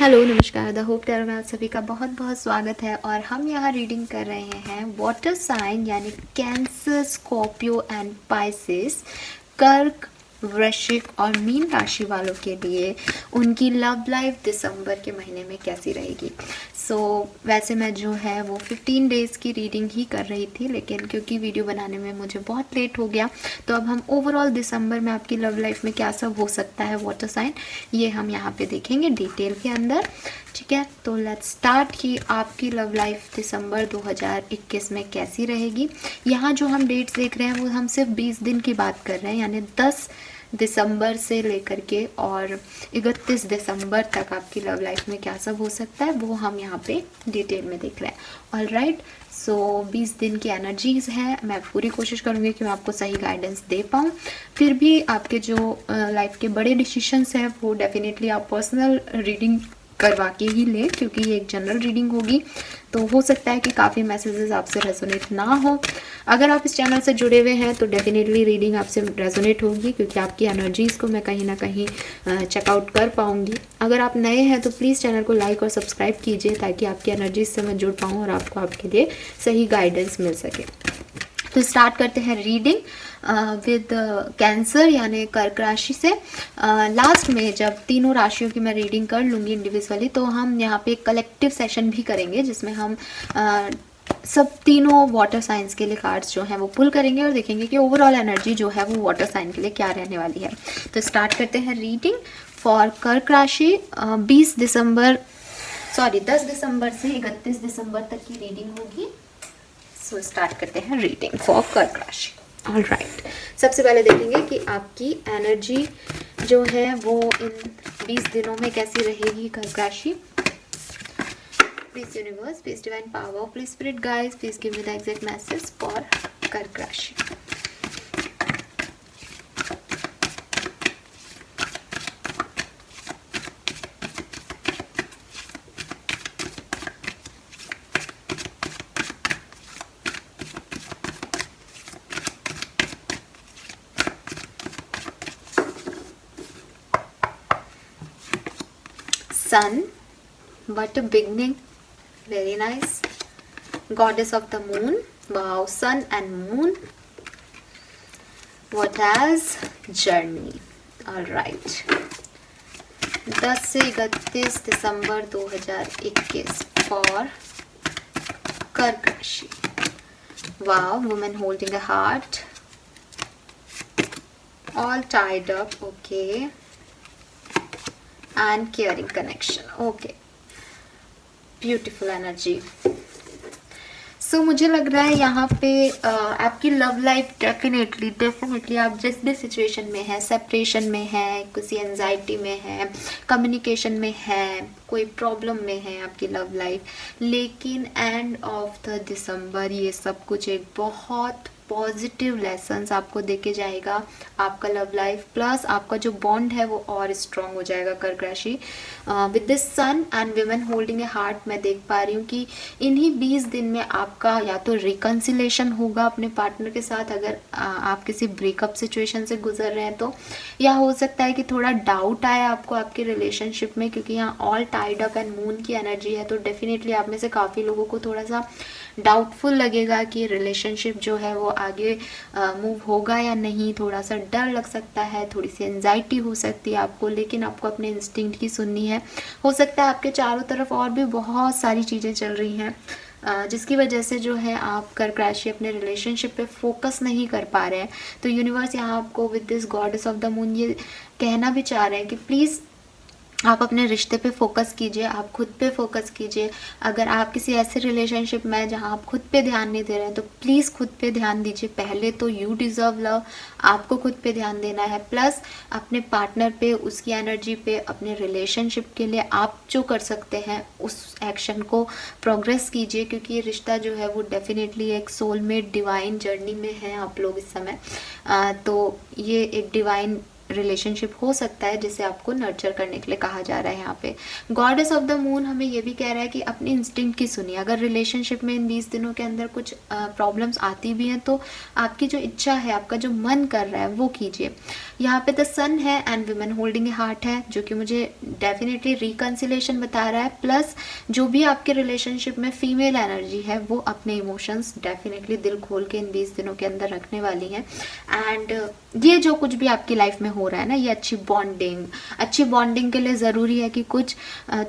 Hello नमस्कार the hope Taylor में आप सभी का बहुत बहुत स्वागत है। और हम यहाँ रीडिंग कर रहे हैं वाटर साइन यानी कैंसर, स्कॉर्पियो एंड पाइसेस, कर्क, वृश्चिक और मीन राशि वालों के लिए उनकी लव लाइफ दिसंबर के महीने में कैसी रहेगी। वैसे मैं जो है वो 15 डेज़ की रीडिंग ही कर रही थी, लेकिन क्योंकि वीडियो बनाने में मुझे बहुत लेट हो गया तो अब हम ओवरऑल दिसंबर में आपकी लव लाइफ में क्या सब हो सकता है वाटर साइन, ये हम यहाँ पे देखेंगे डिटेल के अंदर। ठीक है, तो लेट्स स्टार्ट कि आपकी लव लाइफ दिसंबर 2021 में कैसी रहेगी। यहाँ जो हम डेट्स देख रहे हैं वो हम सिर्फ 20 दिन की बात कर रहे हैं, यानी 10 दिसंबर से लेकर के और 31 दिसंबर तक आपकी लव लाइफ में क्या सब हो सकता है वो हम यहाँ पे डिटेल में देख रहे हैं। ऑल राइट, सो 20 दिन की एनर्जीज हैं। मैं पूरी कोशिश करूँगी कि मैं आपको सही गाइडेंस दे पाऊँ। फिर भी आपके जो लाइफ के बड़े डिसीजंस हैं वो डेफिनेटली आप पर्सनल रीडिंग करवा के ही लें, क्योंकि ये एक जनरल रीडिंग होगी तो हो सकता है कि काफ़ी मैसेजेस आपसे रेजोनेट ना हो। अगर आप इस चैनल से जुड़े हुए हैं तो डेफिनेटली रीडिंग आपसे रेजोनेट होगी, क्योंकि आपकी एनर्जीज़ को मैं कहीं ना कहीं चेकआउट कर पाऊँगी। अगर आप नए हैं तो प्लीज़ चैनल को लाइक और सब्सक्राइब कीजिए ताकि आपकी एनर्जीज से मैं जुड़ पाऊँ और आपको आपके लिए सही गाइडेंस मिल सके। तो स्टार्ट करते हैं रीडिंग विद कैंसर यानी कर्क राशि से। लास्ट में जब तीनों राशियों की मैं रीडिंग कर लूँगी इंडिविजुअली तो हम यहाँ पे एक कलेक्टिव सेशन भी करेंगे जिसमें हम सब तीनों वाटर साइंस के लिए कार्ड्स जो हैं वो पुल करेंगे और देखेंगे कि ओवरऑल एनर्जी जो है वो वाटर साइन के लिए क्या रहने वाली है। तो स्टार्ट करते हैं रीडिंग फॉर कर्क राशि। 10 दिसंबर से 31 दिसंबर तक की रीडिंग होगी। सो स्टार्ट करते हैं रीडिंग फॉर कर्क राशि। ऑल राइट, सबसे पहले देखेंगे कि आपकी एनर्जी जो है वो इन 20 दिनों में कैसी रहेगी कर्क राशि। Please universe, please divine power, please spirit guides, please give me the exact message for कर्क राशि। Sun, what a beginning, very nice. Goddess of the moon, wow, sun and moon. What has journey, all right. 10 से 31 दिसंबर 2021 for कर्क राशि। wow, woman holding a heart, all tied up, okay, and caring connection, okay, beautiful energy. सो मुझे लग रहा है यहाँ पे आपकी लव लाइफ डेफिनेटली आप जिस भी सिचुएशन में है, सेपरेशन में है, किसी एंजाइटी में है, कम्युनिकेशन में है, कोई प्रॉब्लम में है आपकी लव लाइफ, लेकिन एंड ऑफ द दिसंबर ये सब कुछ एक बहुत पॉजिटिव लेसन्स आपको देके जाएगा। आपका लव लाइफ प्लस आपका जो बॉन्ड है वो और स्ट्रॉन्ग हो जाएगा कर्क राशि। With this sun and women holding a heart मैं देख पा रही हूँ कि इन्हीं 20 दिन में आपका या तो रिकन्सिलेशन होगा अपने पार्टनर के साथ, अगर आप किसी ब्रेकअप सिचुएशन से गुजर रहे हैं तो, या हो सकता है कि थोड़ा डाउट आए आपको आपके रिलेशनशिप में, क्योंकि यहाँ all tied up and moon की एनर्जी है। तो डेफिनेटली आप में से काफ़ी लोगों को थोड़ा सा डाउटफुल लगेगा कि रिलेशनशिप जो है वो आगे मूव होगा या नहीं, थोड़ा सा डर लग सकता है, थोड़ी सी एंजाइटी हो सकती है आपको, लेकिन आपको अपने इंस्टिंक्ट की सुननी है। हो सकता है आपके चारों तरफ और भी बहुत सारी चीज़ें चल रही हैं जिसकी वजह से जो है आप कर्क राशि अपने रिलेशनशिप पे फोकस नहीं कर पा रहे हैं। तो यूनिवर्स यहाँ आपको with this goddess of the moon ये कहना भी चाह रहे हैं कि प्लीज़ आप अपने रिश्ते पे फोकस कीजिए, आप खुद पे फोकस कीजिए। अगर आप किसी ऐसे रिलेशनशिप में हैं जहाँ आप खुद पे ध्यान नहीं दे रहे हैं तो प्लीज़ खुद पे ध्यान दीजिए। पहले तो यू डिज़र्व लव, आपको खुद पे ध्यान देना है, प्लस अपने पार्टनर पे, उसकी एनर्जी पे, अपने रिलेशनशिप के लिए आप जो कर सकते हैं उस एक्शन को प्रोग्रेस कीजिए, क्योंकि ये रिश्ता जो है वो डेफिनेटली एक सोलमेट डिवाइन जर्नी में है आप लोग इस समय। तो ये एक डिवाइन रिलेशनशिप हो सकता है जिसे आपको नर्चर करने के लिए कहा जा रहा है। यहाँ पे गॉडेस ऑफ द मून हमें ये भी कह रहा है कि अपनी इंस्टिंक्ट की सुनिए। अगर रिलेशनशिप में इन 20 दिनों के अंदर कुछ प्रॉब्लम्स आती भी हैं तो आपकी जो इच्छा है, आपका जो मन कर रहा है वो कीजिए। यहाँ पे द सन है and women holding a heart है, जो कि मुझे डेफिनेटली रिकन्सिलेशन बता रहा है। प्लस जो भी आपके रिलेशनशिप में फीमेल एनर्जी है वो अपने इमोशंस डेफिनेटली दिल खोल के इन 20 दिनों के अंदर रखने वाली हैं। एंड ये जो कुछ भी आपकी लाइफ में हो रहा है ना, ये अच्छी बॉन्डिंग के लिए ज़रूरी है कि कुछ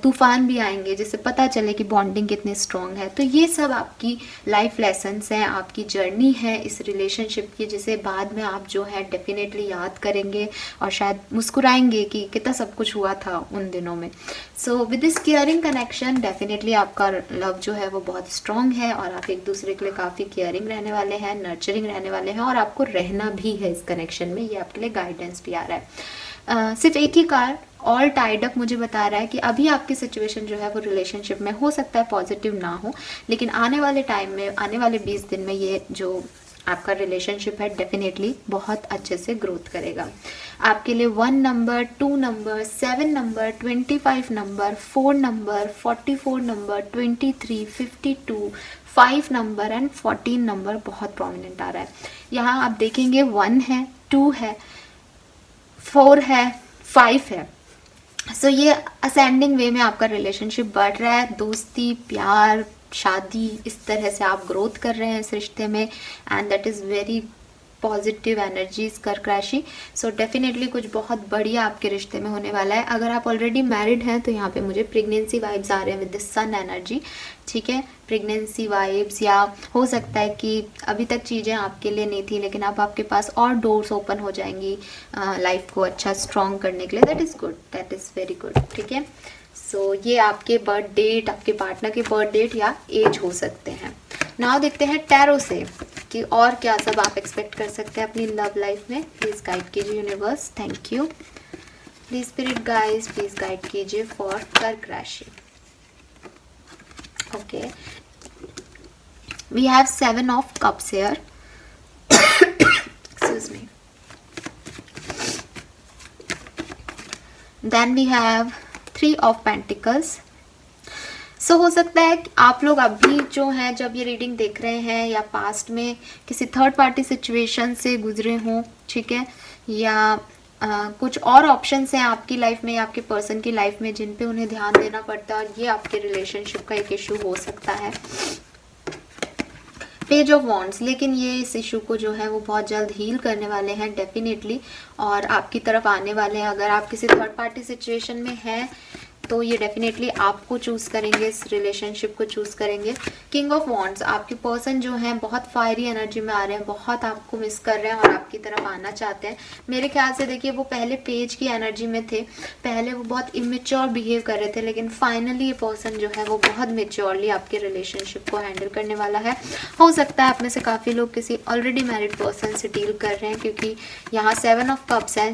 तूफान भी आएंगे जिससे पता चले कि बॉन्डिंग कितनी स्ट्रांग है। तो ये सब आपकी लाइफ लेसन्स हैं, आपकी जर्नी है इस रिलेशनशिप की, जिसे बाद में आप जो है डेफिनेटली याद करेंगे और शायद मुस्कुराएंगे कि कितना सब कुछ हुआ था उन दिनों में। So with this caring connection definitely आपका लव जो है वो बहुत स्ट्रांग है और आप एक दूसरे के लिए काफ़ी केयरिंग रहने वाले हैं, नर्चरिंग रहने वाले हैं और आपको रहना भी है इस कनेक्शन में। ये आपके लिए गाइडेंस भी आ रहा है। सिर्फ एक ही कार्ड ऑल टाइड अप मुझे बता रहा है कि अभी आपकी सिचुएशन जो है वो रिलेशनशिप में हो सकता है पॉजिटिव ना हो, लेकिन आने वाले टाइम में, आने वाले 20 दिन में ये जो आपका रिलेशनशिप है डेफिनेटली बहुत अच्छे से ग्रोथ करेगा। आपके लिए 1 number, 2 number, 7 number, 25 number, 4 number, 44 number, 23, 52, 5 number and 14 number बहुत प्रोमिनेंट आ रहा है। यहाँ आप देखेंगे 1 है, 2 है, 4 है, 5 है। सो ये असेंडिंग वे में आपका रिलेशनशिप बढ़ रहा है। दोस्ती, प्यार, शादी, इस तरह से आप ग्रोथ कर रहे हैं इस रिश्ते में and that is very positive energies कर्क राशि। सो डेफिनेटली कुछ बहुत बढ़िया आपके रिश्ते में होने वाला है। अगर आप ऑलरेडी मैरिड हैं तो यहाँ पे मुझे प्रेगनेंसी वाइब्स आ रहे हैं विद द सन एनर्जी, ठीक है। प्रेगनेंसी वाइब्स, या हो सकता है कि अभी तक चीज़ें आपके लिए नहीं थी लेकिन अब आपके पास और डोर्स ओपन हो जाएंगी लाइफ को अच्छा स्ट्रॉन्ग करने के लिए। That is good, that is very good, ठीक है। सो ये आपके बर्थ डेट, आपके पार्टनर के बर्थ डेट या एज हो सकते हैं। नाउ देखते हैं टैरो से कि और क्या सब आप एक्सपेक्ट कर सकते हैं अपनी लव लाइफ में। प्लीज़ गाइड कीजिए universe, thank you. Please spirit guys, please guide कीजिए फॉर कर्क राशि। Okay, we have 7 of cups here, excuse me. Then we have 3 of pentacles. So हो सकता है कि आप लोग अभी जो हैं जब ये रीडिंग देख रहे हैं या पास्ट में किसी थर्ड पार्टी सिचुएशन से गुजरे हों, ठीक है, या कुछ और ऑप्शंस हैं आपकी लाइफ में या आपके पर्सन की लाइफ में जिन पे उन्हें ध्यान देना पड़ता है और ये आपके रिलेशनशिप का एक इशू हो सकता है। पेज ऑफ वॉन्ड्स, लेकिन ये इस इशू को जो है वो बहुत जल्द हील करने वाले हैं डेफिनेटली और आपकी तरफ आने वाले हैं। अगर आप किसी थर्ड पार्टी सिचुएशन में हैं तो ये डेफिनेटली आपको चूज़ करेंगे, इस रिलेशनशिप को चूज़ करेंगे। किंग ऑफ वॉन्ड्स, आपके पर्सन जो हैं बहुत फायरी एनर्जी में आ रहे हैं, बहुत आपको मिस कर रहे हैं और आपकी तरफ आना चाहते हैं। मेरे ख्याल से देखिए वो पहले पेज की एनर्जी में थे, पहले वो बहुत इमेच्योर बिहेव कर रहे थे, लेकिन फाइनली ये पर्सन जो है वो बहुत मेच्योरली आपके रिलेशनशिप को हैंडल करने वाला है। हो सकता है आप में से काफ़ी लोग किसी ऑलरेडी मैरिड पर्सन से डील कर रहे हैं क्योंकि यहाँ 7 ऑफ कप्स हैं।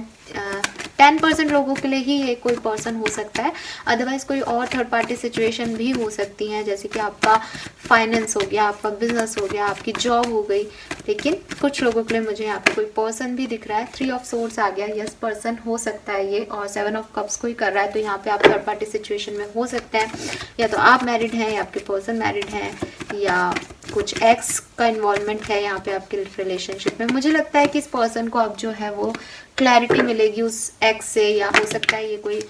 10% लोगों के लिए ही ये कोई पर्सन हो सकता है, अदरवाइज कोई और थर्ड पार्टी सिचुएशन भी हो सकती हैं, जैसे कि आपका फाइनेंस हो गया, आपका बिजनेस हो गया, आपकी जॉब हो गई। लेकिन कुछ लोगों के लिए मुझे यहाँ पे कोई पर्सन भी दिख रहा है। 3 ऑफ सोर्ड्स आ गया, यस पर्सन हो सकता है ये, और 7 ऑफ कप्स कोई कर रहा है, तो यहाँ पे आप थर्ड पार्टी सिचुएशन में हो सकते हैं। या तो आप मैरिड हैं या आपके पर्सन मैरिड हैं या कुछ एक्स का इन्वॉल्वमेंट है यहाँ पे आपके रिलेशनशिप में। मुझे लगता है कि इस पर्सन को अब जो है वो क्लैरिटी मिलेगी उस एक्स से, या हो सकता है ये कोई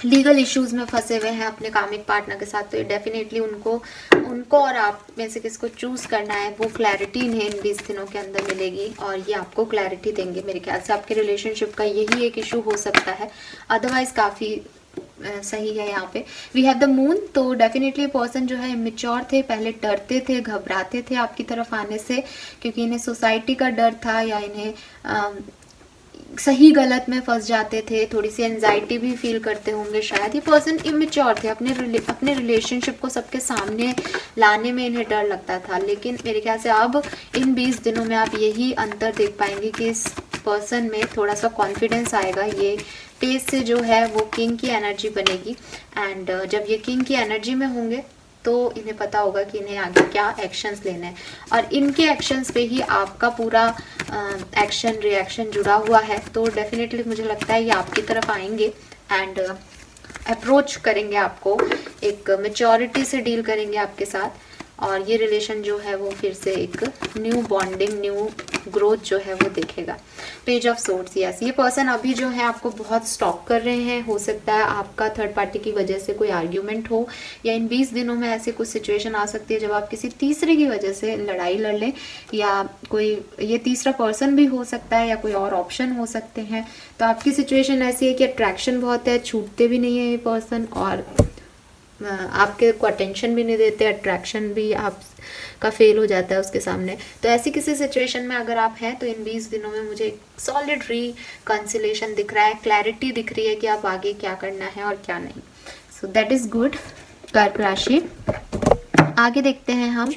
लीगल इश्यूज में फंसे हुए हैं अपने कामिक पार्टनर के साथ, तो ये डेफिनेटली उनको और आप में से किसको चूज करना है वो क्लैरिटी इन्हें इन 20 दिनों के अंदर मिलेगी और ये आपको क्लैरिटी देंगे। मेरे ख्याल से आपके रिलेशनशिप का यही एक इशू हो सकता है, अदरवाइज काफ़ी सही है। यहाँ पे वी हैव द मून, तो डेफिनेटली पर्सन जो है इमेच्योर थे, पहले डरते थे, घबराते थे आपकी तरफ आने से क्योंकि इन्हें सोसाइटी का डर था या इन्हें सही गलत में फंस जाते थे, थोड़ी सी एंजाइटी भी फील करते होंगे शायद। ये पर्सन इमेच्योर थे, अपने रिलेशनशिप को सबके सामने लाने में इन्हें डर लगता था, लेकिन मेरे ख्याल से अब इन 20 दिनों में आप यही अंतर देख पाएंगे कि इस पर्सन में थोड़ा सा कॉन्फिडेंस आएगा। ये पेज से जो है वो किंग की एनर्जी बनेगी एंड जब ये किंग की एनर्जी में होंगे तो इन्हें पता होगा कि इन्हें आगे क्या एक्शंस लेने हैं, और इनके एक्शंस पे ही आपका पूरा एक्शन रिएक्शन जुड़ा हुआ है। तो डेफिनेटली मुझे लगता है ये आपकी तरफ आएंगे एंड अप्रोच करेंगे आपको, एक मैच्योरिटी से डील करेंगे आपके साथ, और ये रिलेशन जो है वो फिर से एक न्यू बॉन्डिंग, न्यू ग्रोथ जो है वो देखेगा। पेज ऑफ सोर्ड्स, यस, ये पर्सन अभी जो है आपको बहुत स्टॉक कर रहे हैं। हो सकता है आपका थर्ड पार्टी की वजह से कोई आर्ग्यूमेंट हो, या इन 20 दिनों में ऐसी कुछ सिचुएशन आ सकती है जब आप किसी तीसरे की वजह से लड़ाई लड़ लें, या कोई ये तीसरा पर्सन भी हो सकता है, या कोई और ऑप्शन हो सकते हैं। तो आपकी सिचुएशन ऐसी है कि अट्रैक्शन बहुत है, छूटते भी नहीं है ये पर्सन, और आपके को अटेंशन भी नहीं देते, अट्रैक्शन भी आपका फेल हो जाता है उसके सामने। तो ऐसी किसी सिचुएशन में अगर आप हैं तो इन 20 दिनों में मुझे सॉलिड रिकंसिलेशन दिख रहा है, क्लैरिटी दिख रही है कि आप आगे क्या करना है और क्या नहीं। सो दैट इज़ गुड कर्क राशि। आगे देखते हैं हम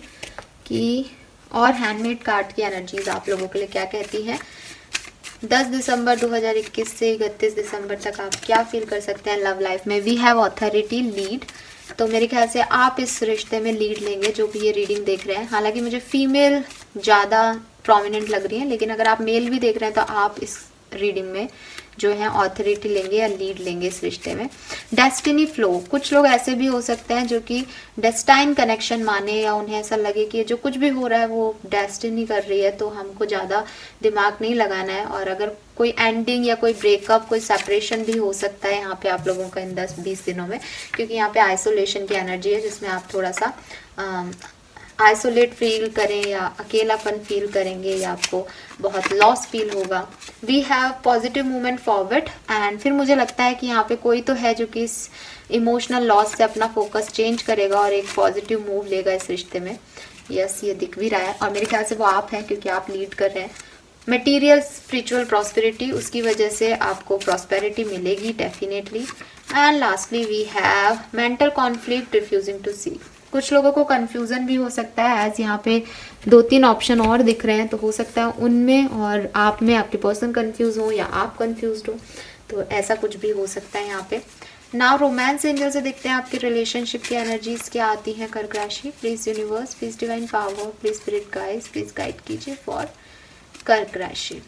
कि और हैंडमेड कार्ड की एनर्जीज आप लोगों के लिए क्या कहती है। 10 दिसंबर 2021 से 31 दिसंबर तक आप क्या फील कर सकते हैं लव लाइफ में। वी हैव ऑथोरिटी, लीड, तो मेरे ख्याल से आप इस रिश्ते में लीड लेंगे जो भी ये रीडिंग देख रहे हैं। हालांकि मुझे फीमेल ज़्यादा प्रोमिनेंट लग रही है, लेकिन अगर आप मेल भी देख रहे हैं तो आप इस रीडिंग में जो है ऑथोरिटी लेंगे या लीड लेंगे इस रिश्ते में। डेस्टिनी फ्लो, कुछ लोग ऐसे भी हो सकते हैं जो कि डेस्टाइन कनेक्शन माने, या उन्हें ऐसा लगे कि जो कुछ भी हो रहा है वो डेस्टिनी कर रही है, तो हमको ज़्यादा दिमाग नहीं लगाना है। और अगर कोई एंडिंग या कोई ब्रेकअप, कोई सेपरेशन भी हो सकता है यहाँ पे आप लोगों का इन 10-20 दिनों में, क्योंकि यहाँ पे आइसोलेशन की एनर्जी है जिसमें आप थोड़ा सा आइसोलेट फील करें या अकेलापन फील करेंगे, या आपको बहुत लॉस फील होगा। We have positive movement forward, and फिर मुझे लगता है कि यहाँ पे कोई तो है जो कि इस इमोशनल लॉस से अपना फोकस चेंज करेगा और एक पॉजिटिव मूव लेगा इस रिश्ते में। यस, ये दिख भी रहा है, और मेरे ख्याल से वो आप हैं क्योंकि आप लीड कर रहे हैं। मटेरियल स्पिरिचुअल प्रॉस्पेरिटी, उसकी वजह से आपको प्रॉस्पेरिटी मिलेगी definitely. And lastly we have mental conflict, refusing to see, कुछ लोगों को कंफ्यूजन भी हो सकता है, एज यहाँ पे 2-3 ऑप्शन और दिख रहे हैं, तो हो सकता है उनमें और आप में आपके पर्सन कंफ्यूज हो या आप कंफ्यूज हो, तो ऐसा कुछ भी हो सकता है यहाँ पे। नाउ रोमांस एंजल से देखते हैं आपके रिलेशनशिप की एनर्जीज क्या आती हैं कर्क राशि। Please universe, please divine power, please spirit guides, please guide कीजिए फॉर कर्क राशि।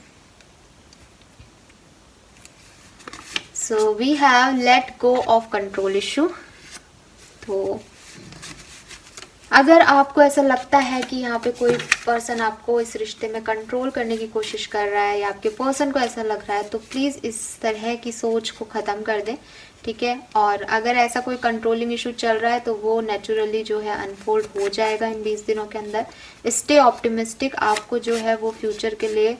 So we have let go of control issue. तो अगर आपको ऐसा लगता है कि यहाँ पे कोई पर्सन आपको इस रिश्ते में कंट्रोल करने की कोशिश कर रहा है, या आपके पर्सन को ऐसा लग रहा है, तो प्लीज़ इस तरह की सोच को ख़त्म कर दें, ठीक है। और अगर ऐसा कोई कंट्रोलिंग इशू चल रहा है तो वो नेचुरली जो है अनफोल्ड हो जाएगा इन 20 दिनों के अंदर। स्टे ऑप्टिमिस्टिक, आपको जो है वो फ्यूचर के लिए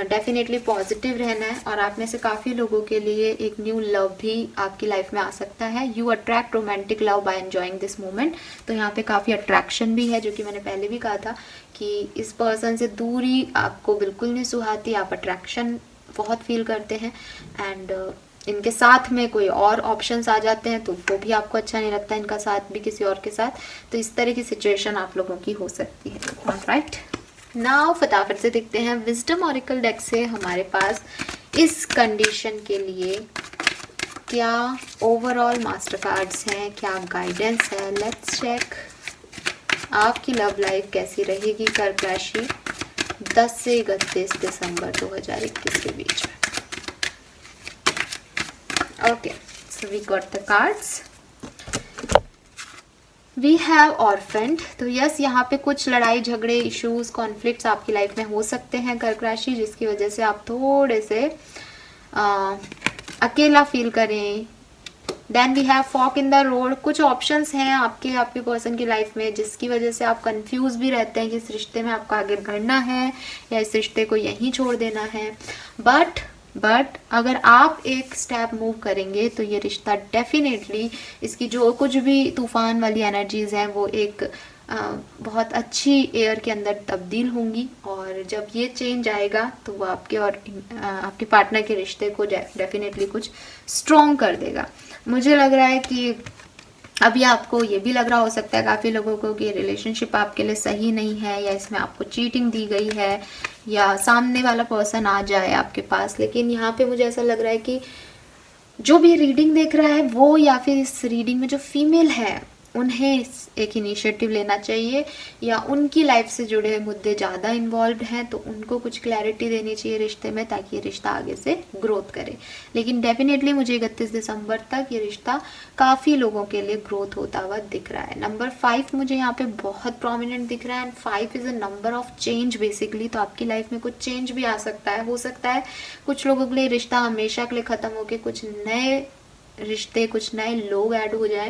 डेफिनेटली पॉजिटिव रहना है, और आप में से काफ़ी लोगों के लिए एक न्यू लव भी आपकी लाइफ में आ सकता है। You attract romantic love by enjoying this moment, तो यहाँ पे काफ़ी अट्रैक्शन भी है, जो कि मैंने पहले भी कहा था कि इस पर्सन से दूरी आपको बिल्कुल नहीं सुहाती, आप अट्रैक्शन बहुत फील करते हैं, एंड इनके साथ में कोई और ऑप्शंस आ जाते हैं तो वो भी आपको अच्छा नहीं लगता, इनका साथ भी किसी और के साथ, तो इस तरह की सिचुएशन आप लोगों की हो सकती है। ऑलराइट, नाउ फटाफट से देखते हैं विजडम ऑरिकल डेक से हमारे पास इस कंडीशन के लिए क्या ओवरऑल मास्टर कार्ड्स हैं, क्या गाइडेंस है। लेट्स चेक आपकी लव लाइफ कैसी रहेगी कर्क राशि 10 से 31 दिसंबर 2021 के बीच में। Okay, so we got the cards. We have orphaned, तो यस, यहाँ पे कुछ लड़ाई झगड़े, इश्यूज, कॉन्फ्लिक्ट्स आपकी लाइफ में हो सकते हैं कर्क राशि, जिसकी वजह से आप थोड़े से अकेला फील करें। Then we have fork in the road, कुछ ऑप्शंस हैं आपके पर्सन की लाइफ में जिसकी वजह से आप कंफ्यूज भी रहते हैं कि इस रिश्ते में आपको आगे बढ़ना है या इस रिश्ते को यहीं छोड़ देना है। बट अगर आप एक स्टेप मूव करेंगे तो ये रिश्ता डेफिनेटली, इसकी जो कुछ भी तूफान वाली एनर्जीज हैं वो एक बहुत अच्छी एयर के अंदर तब्दील होंगी, और जब ये चेंज आएगा तो वो आपके और आपके पार्टनर के रिश्ते को डेफिनेटली कुछ स्ट्रॉन्ग कर देगा। मुझे लग रहा है कि अभी आपको ये भी लग रहा हो सकता है काफ़ी लोगों को कि रिलेशनशिप आपके लिए सही नहीं है, या इसमें आपको चीटिंग दी गई है, या सामने वाला पर्सन आ जाए आपके पास। लेकिन यहाँ पे मुझे ऐसा लग रहा है कि जो भी रीडिंग देख रहा है वो, या फिर इस रीडिंग में जो फीमेल है उन्हें एक इनिशिएटिव लेना चाहिए, या उनकी लाइफ से जुड़े हुए मुद्दे ज़्यादा इन्वॉल्व हैं तो उनको कुछ क्लैरिटी देनी चाहिए रिश्ते में, ताकि ये रिश्ता आगे से ग्रोथ करे। लेकिन डेफिनेटली मुझे 31 दिसंबर तक ये रिश्ता काफ़ी लोगों के लिए ग्रोथ होता हुआ दिख रहा है। नंबर 5 मुझे यहाँ पे बहुत प्रोमिनेंट दिख रहा है, and 5 is a number of change basically. तो आपकी लाइफ में कुछ चेंज भी आ सकता है, हो सकता है कुछ लोगों के लिए रिश्ता हमेशा के लिए ख़त्म होकर कुछ नए रिश्ते, कुछ नए लोग ऐड हो जाए।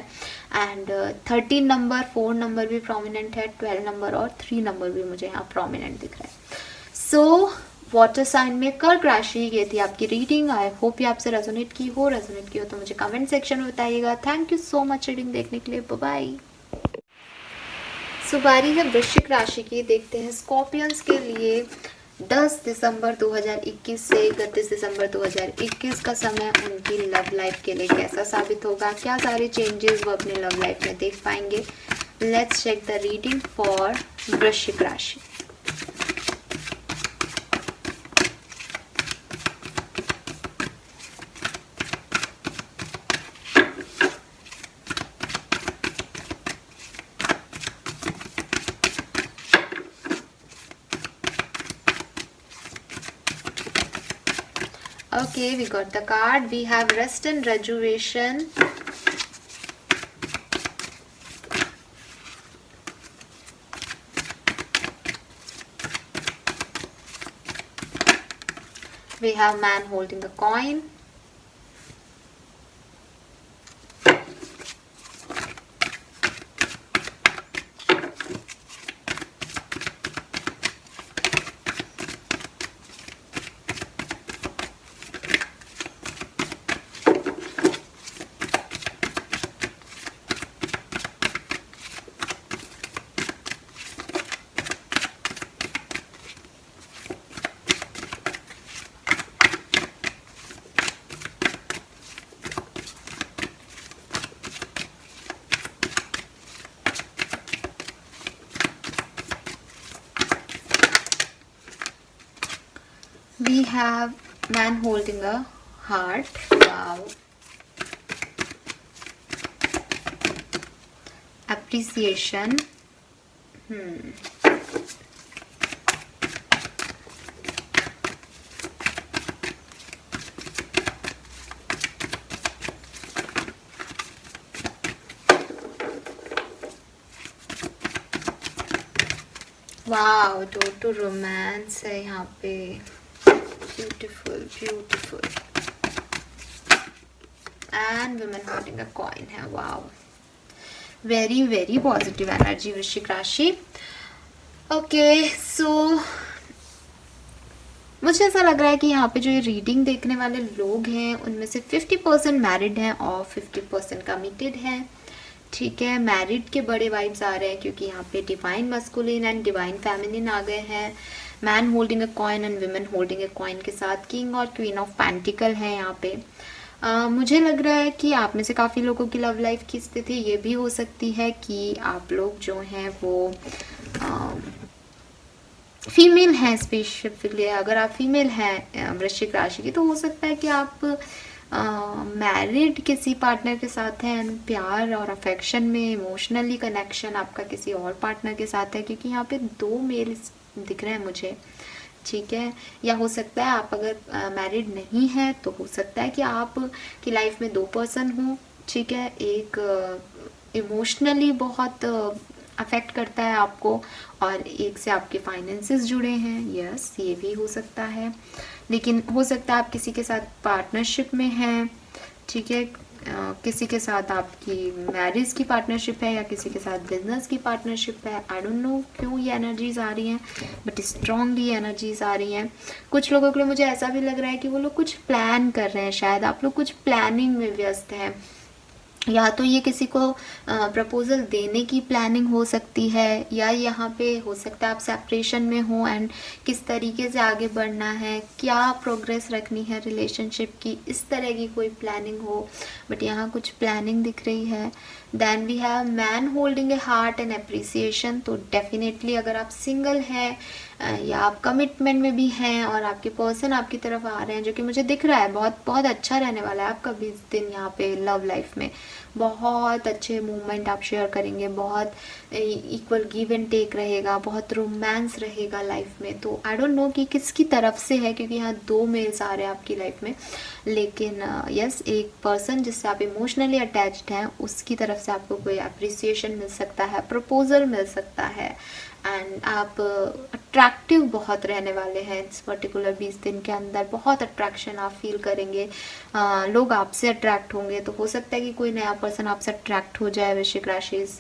एंड 13 नंबर, 4 नंबर भी प्रोमिनेंट है, 12 नंबर और 3 नंबर भी मुझे यहाँ प्रोमिनेंट दिख रहा है। सो वाटर साइन में कर्क राशि, ये थी आपकी रीडिंग। आई होप ये आपसे रेजोनेट की हो तो मुझे कमेंट सेक्शन में बताइएगा। Thank you so much reading देखने के लिए। Bye bye. सो बारी है वृश्चिक राशि की। देखते हैं स्कॉर्पियंस के लिए 10 दिसंबर 2021 से 31 दिसंबर 2021 का समय उनकी लव लाइफ के लिए कैसा साबित होगा, क्या सारे चेंजेस वो अपनी लव लाइफ में देख पाएंगे। Let's check the reading for वृश्चिक राशि। Okay, we got the card. We have rest and rejuvenation. We have man holding a coin. We have man holding a heart. Wow. Appreciation. Wow, door to romance है यहाँ पे। Beautiful beautiful. And women holding a coin है। Wow, very very positive energy वृश्चिक राशि। Okay, सो मुझे ऐसा लग रहा है कि यहाँ पे जो ये रीडिंग देखने वाले लोग हैं उनमें से 50% मैरिड हैं और 50% कमिटेड हैं। ठीक है, मैरिड के बड़े वाइब्स आ रहे हैं क्योंकि यहाँ पे divine masculine and divine feminine आ गए हैं। Man holding a coin and women holding a coin के साथ किंग और क्वीन ऑफ पेंटिकल है यहाँ पे। मुझे लग रहा है कि आप में से काफ़ी लोगों की लव लाइफ की स्थिति ये भी हो सकती है कि आप लोग जो हैं वो फीमेल हैं। स्पेसिफिकली अगर आप फीमेल हैं वृश्चिक राशि की, तो हो सकता है कि आप मैरिड किसी पार्टनर के साथ हैं एंड प्यार और अफेक्शन में इमोशनली कनेक्शन आपका किसी और पार्टनर के साथ है, क्योंकि यहाँ पे 2 मेल दिख रहे हैं मुझे। ठीक है, या हो सकता है आप अगर मैरिड नहीं है तो हो सकता है कि आप की लाइफ में 2 पर्सन हो। ठीक है, एक इमोशनली बहुत अफेक्ट करता है आपको और एक से आपके फाइनेंसेस जुड़े हैं। यस, ये भी हो सकता है। लेकिन हो सकता है आप किसी के साथ पार्टनरशिप में हैं। ठीक है, किसी के साथ आपकी मैरिज की पार्टनरशिप है या किसी के साथ बिजनेस की पार्टनरशिप है। आई डोंट नो क्यों ये एनर्जीज आ रही हैं, बट स्ट्रांगली एनर्जीज आ रही हैं। कुछ लोगों के लिए मुझे ऐसा भी लग रहा है कि वो लोग कुछ प्लान कर रहे हैं। शायद आप लोग कुछ प्लानिंग में व्यस्त हैं, या तो ये किसी को प्रपोजल देने की प्लानिंग हो सकती है, या यहाँ पे हो सकता है आप सेपरेशन में हो एंड किस तरीके से आगे बढ़ना है, क्या प्रोग्रेस रखनी है रिलेशनशिप की, इस तरह की कोई प्लानिंग हो। बट यहाँ कुछ प्लानिंग दिख रही है। Then we have man holding a heart and appreciation. तो डेफिनेटली अगर आप सिंगल हैं या आप कमिटमेंट में भी हैं और आपके पर्सन आपकी तरफ आ रहे हैं, जो कि मुझे दिख रहा है बहुत बहुत अच्छा रहने वाला है आपका 20 दिन यहाँ पे लव लाइफ में। बहुत अच्छे मोमेंट आप शेयर करेंगे, बहुत इक्वल गिव एंड टेक रहेगा, बहुत रोमांस रहेगा लाइफ में। तो आई डोंट नो कि किसकी तरफ से है, क्योंकि यहाँ 2 मेल्स आ रहे हैं आपकी लाइफ में, लेकिन यस एक पर्सन जिससे आप इमोशनली अटैच्ड हैं उसकी तरफ से आपको कोई अप्रिसिएशन मिल सकता है, प्रपोजल मिल सकता है, एंड आप अट्रैक्टिव बहुत रहने वाले हैं इस पर्टिकुलर 20 दिन के अंदर। बहुत अट्रैक्शन आप फील करेंगे, लोग आपसे अट्रैक्ट होंगे। तो हो सकता है कि कोई नया पर्सन आपसे अट्रैक्ट हो जाए वृश्चिक राशि इस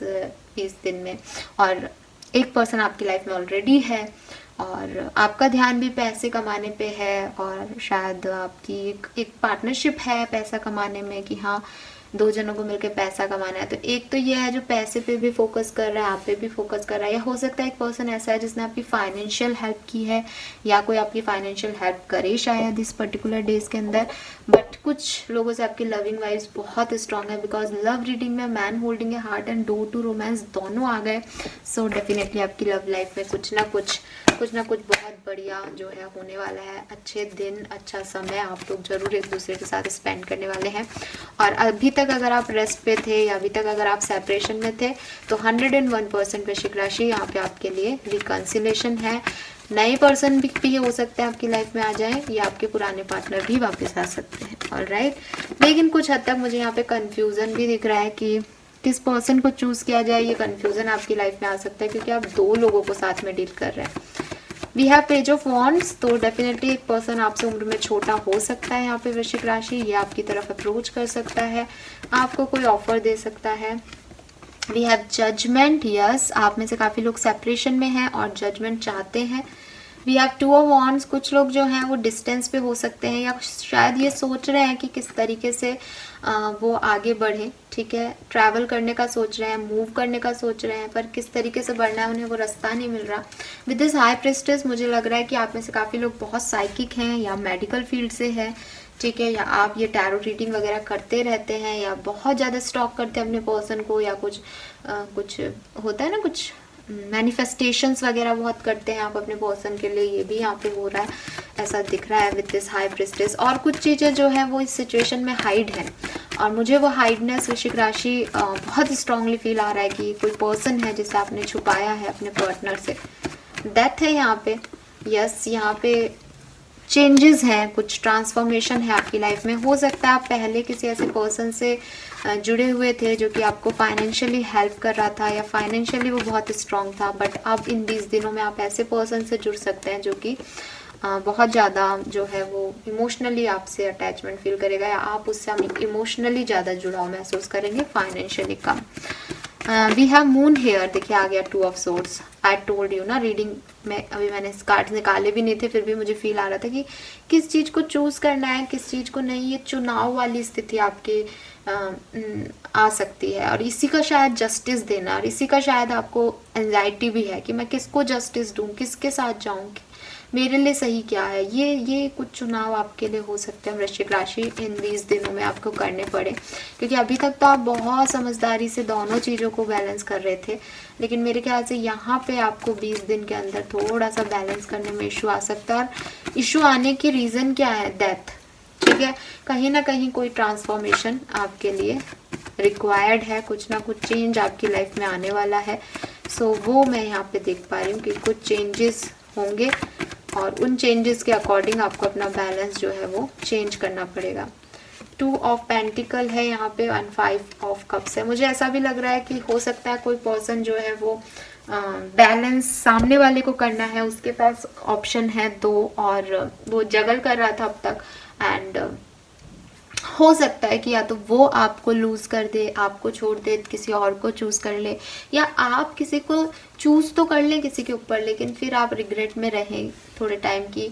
20 दिन में, और एक पर्सन आपकी लाइफ में ऑलरेडी है और आपका ध्यान भी पैसे कमाने पे है, और शायद आपकी एक पार्टनरशिप है पैसा कमाने में, कि हाँ 2 जनों को मिलकर पैसा कमाना है। तो एक तो ये है जो पैसे पे भी फोकस कर रहा है, आप पे भी फोकस कर रहा है, या हो सकता है एक पर्सन ऐसा है जिसने आपकी फाइनेंशियल हेल्प की है, या कोई आपकी फाइनेंशियल हेल्प करे शायद इस पर्टिकुलर डेज के अंदर। बट कुछ लोगों से आपकी लविंग वाइब्स बहुत स्ट्रांग है, बिकॉज लव रीडिंग में man holding a heart and door to romance दोनों आ गए। सो डेफिनेटली आपकी लव लाइफ में कुछ ना कुछ बहुत बढ़िया जो है होने वाला है। अच्छे दिन, अच्छा समय आप लोग जरूर एक दूसरे के साथ स्पेंड करने वाले हैं। और अभी तक अगर आप रेस्ट पे थे या अभी तक अगर आप सेपरेशन में थे, तो 101% वृश्चिक राशि यहाँ पे आपके लिए रिकंसिलेशन है। नए पर्सन भी हो सकते हैं आपकी लाइफ में आ जाए, या आपके पुराने पार्टनर भी वापस आ सकते हैं। ऑलराइट, लेकिन कुछ हद तक मुझे यहाँ पे कंफ्यूजन भी दिख रहा है कि किस पर्सन को चूज किया जाए। ये कंफ्यूजन आपकी लाइफ में आ सकता है क्योंकि आप 2 लोगों को साथ में डील कर रहे हैं। We have page of wands, तो डेफिनेटली एक पर्सन आपसे उम्र में छोटा हो सकता है यहाँ पे वृश्चिक राशि, ये आपकी तरफ अप्रोच कर सकता है, आपको कोई ऑफर दे सकता है। वी हैव जजमेंट, यस आप में से काफ़ी लोग सेपरेशन में हैं और जजमेंट चाहते हैं। वी हैव 2 ऑफ वॉन्ड्स, कुछ लोग जो हैं वो डिस्टेंस पे हो सकते हैं, या शायद ये सोच रहे हैं कि किस तरीके से वो आगे बढ़े, ठीक है, ट्रैवल करने का सोच रहे हैं, मूव करने का सोच रहे हैं, पर किस तरीके से बढ़ना है उन्हें वो रास्ता नहीं मिल रहा। विद दिस हाई प्रिस्टेस मुझे लग रहा है कि आप में से काफ़ी लोग बहुत साइकिक हैं या मेडिकल फील्ड से हैं, ठीक है, या आप ये टैरो रीडिंग वगैरह करते रहते हैं, या बहुत ज़्यादा स्टॉक करते हैं अपने पर्सन को, या कुछ होता है ना, कुछ मैनिफेस्टेशंस वगैरह बहुत करते हैं आप अपने पर्सन के लिए, ये भी यहाँ पे हो रहा है, ऐसा दिख रहा है विद दिस हाई प्रिस्टेस। और कुछ चीज़ें जो है वो इस सिचुएशन में हाइड है, और मुझे वो हाइडनेस वृश्चिक राशि बहुत स्ट्रांगली फील आ रहा है कि कोई पर्सन है जिसे आपने छुपाया है अपने पार्टनर से। डेथ है यहाँ पे, यस यहाँ पे चेंजेस हैं, कुछ ट्रांसफॉर्मेशन है आपकी लाइफ में। हो सकता है आप पहले किसी ऐसे पर्सन से जुड़े हुए थे जो कि आपको फाइनेंशियली हेल्प कर रहा था, या फाइनेंशियली वो बहुत स्ट्रांग था, बट अब इन 20 दिनों में आप ऐसे पर्सन से जुड़ सकते हैं जो कि बहुत ज़्यादा जो है वो इमोशनली आपसे अटैचमेंट फील करेगा, या आप उससे इमोशनली ज़्यादा जुड़ाव महसूस करेंगे, फाइनेंशियली कम। वी हैव मून हेयर, देखिए आ गया 2 of swords. I told you ना, रीडिंग में अभी मैंने कार्ड्स निकाले भी नहीं थे, फिर भी मुझे फील आ रहा था कि किस चीज़ को चूज़ करना है, किस चीज़ को नहीं। ये चुनाव वाली स्थिति आपके आ सकती है, और इसी का शायद जस्टिस देना, और इसी का शायद आपको एंजाइटी भी है कि मैं किसको जस्टिस दूँ, किसके साथ जाऊँ, मेरे लिए सही क्या है। ये कुछ चुनाव आपके लिए हो सकते हैं वृश्चिक राशि इन 20 दिनों में आपको करने पड़े, क्योंकि अभी तक तो आप बहुत समझदारी से दोनों चीज़ों को बैलेंस कर रहे थे, लेकिन मेरे ख्याल से यहाँ पे आपको 20 दिन के अंदर थोड़ा सा बैलेंस करने में इशू आ सकता है। और इशू आने की रीज़न क्या है? डेथ, ठीक है, कहीं ना कहीं कोई ट्रांसफॉर्मेशन आपके लिए रिक्वायर्ड है, कुछ ना कुछ चेंज आपकी लाइफ में आने वाला है। सो वो मैं यहाँ पे देख पा रही हूँ कि कुछ चेंजेस होंगे, और उन चेंजेस के अकॉर्डिंग आपको अपना बैलेंस जो है वो चेंज करना पड़ेगा। 2 ऑफ पेंटिकल है यहाँ पे, 1 5 ऑफ कप्स है। मुझे ऐसा भी लग रहा है कि हो सकता है कोई पर्सन जो है वो बैलेंस सामने वाले को करना है, उसके पास ऑप्शन है 2, और वो जगल कर रहा था अब तक, एंड हो सकता है कि या तो वो आपको लूज कर दे, आपको छोड़ दे, किसी और को चूज कर ले, या आप किसी को चूज तो कर ले किसी के ऊपर, लेकिन फिर आप रिग्रेट में रहें थोड़े टाइम की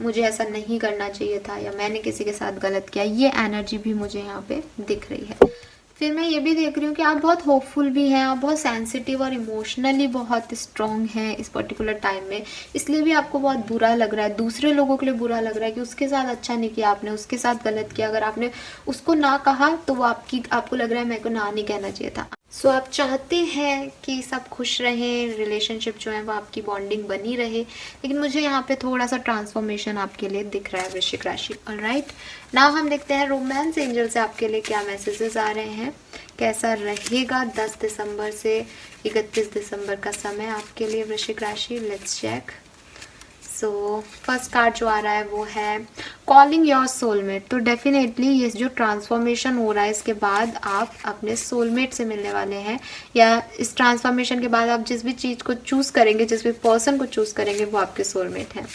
मुझे ऐसा नहीं करना चाहिए था, या मैंने किसी के साथ गलत किया। ये एनर्जी भी मुझे यहाँ पे दिख रही है। फिर मैं ये भी देख रही हूँ कि आप बहुत होपफुल भी हैं, आप बहुत सेंसिटिव और इमोशनली बहुत स्ट्रॉन्ग हैं इस पर्टिकुलर टाइम में, इसलिए भी आपको बहुत बुरा लग रहा है, दूसरे लोगों के लिए बुरा लग रहा है कि उसके साथ अच्छा नहीं किया आपने, उसके साथ गलत किया। अगर आपने उसको ना कहा तो वो आपको लग रहा है मेरे को ना नहीं कहना चाहिए था। सो आप चाहते हैं कि सब खुश रहें, रिलेशनशिप जो है वो आपकी बॉन्डिंग बनी रहे, लेकिन मुझे यहाँ पे थोड़ा सा ट्रांसफॉर्मेशन आपके लिए दिख रहा है वृश्चिक राशि। ऑलराइट, नाउ हम देखते हैं रोमांस एंजल से आपके लिए क्या मैसेजेस आ रहे हैं, कैसा रहेगा 10 दिसंबर से 31 दिसंबर का समय आपके लिए वृश्चिक राशि। Let's check. So first card जो आ रहा है वो है कॉलिंग योर सोलमेट। तो डेफिनेटली ये जो ट्रांसफॉर्मेशन हो रहा है इसके बाद आप अपने सोलमेट से मिलने वाले हैं, या इस ट्रांसफॉर्मेशन के बाद आप जिस भी चीज़ को चूज़ करेंगे, जिस भी पर्सन को चूज़ करेंगे वो आपके सोलमेट हैं।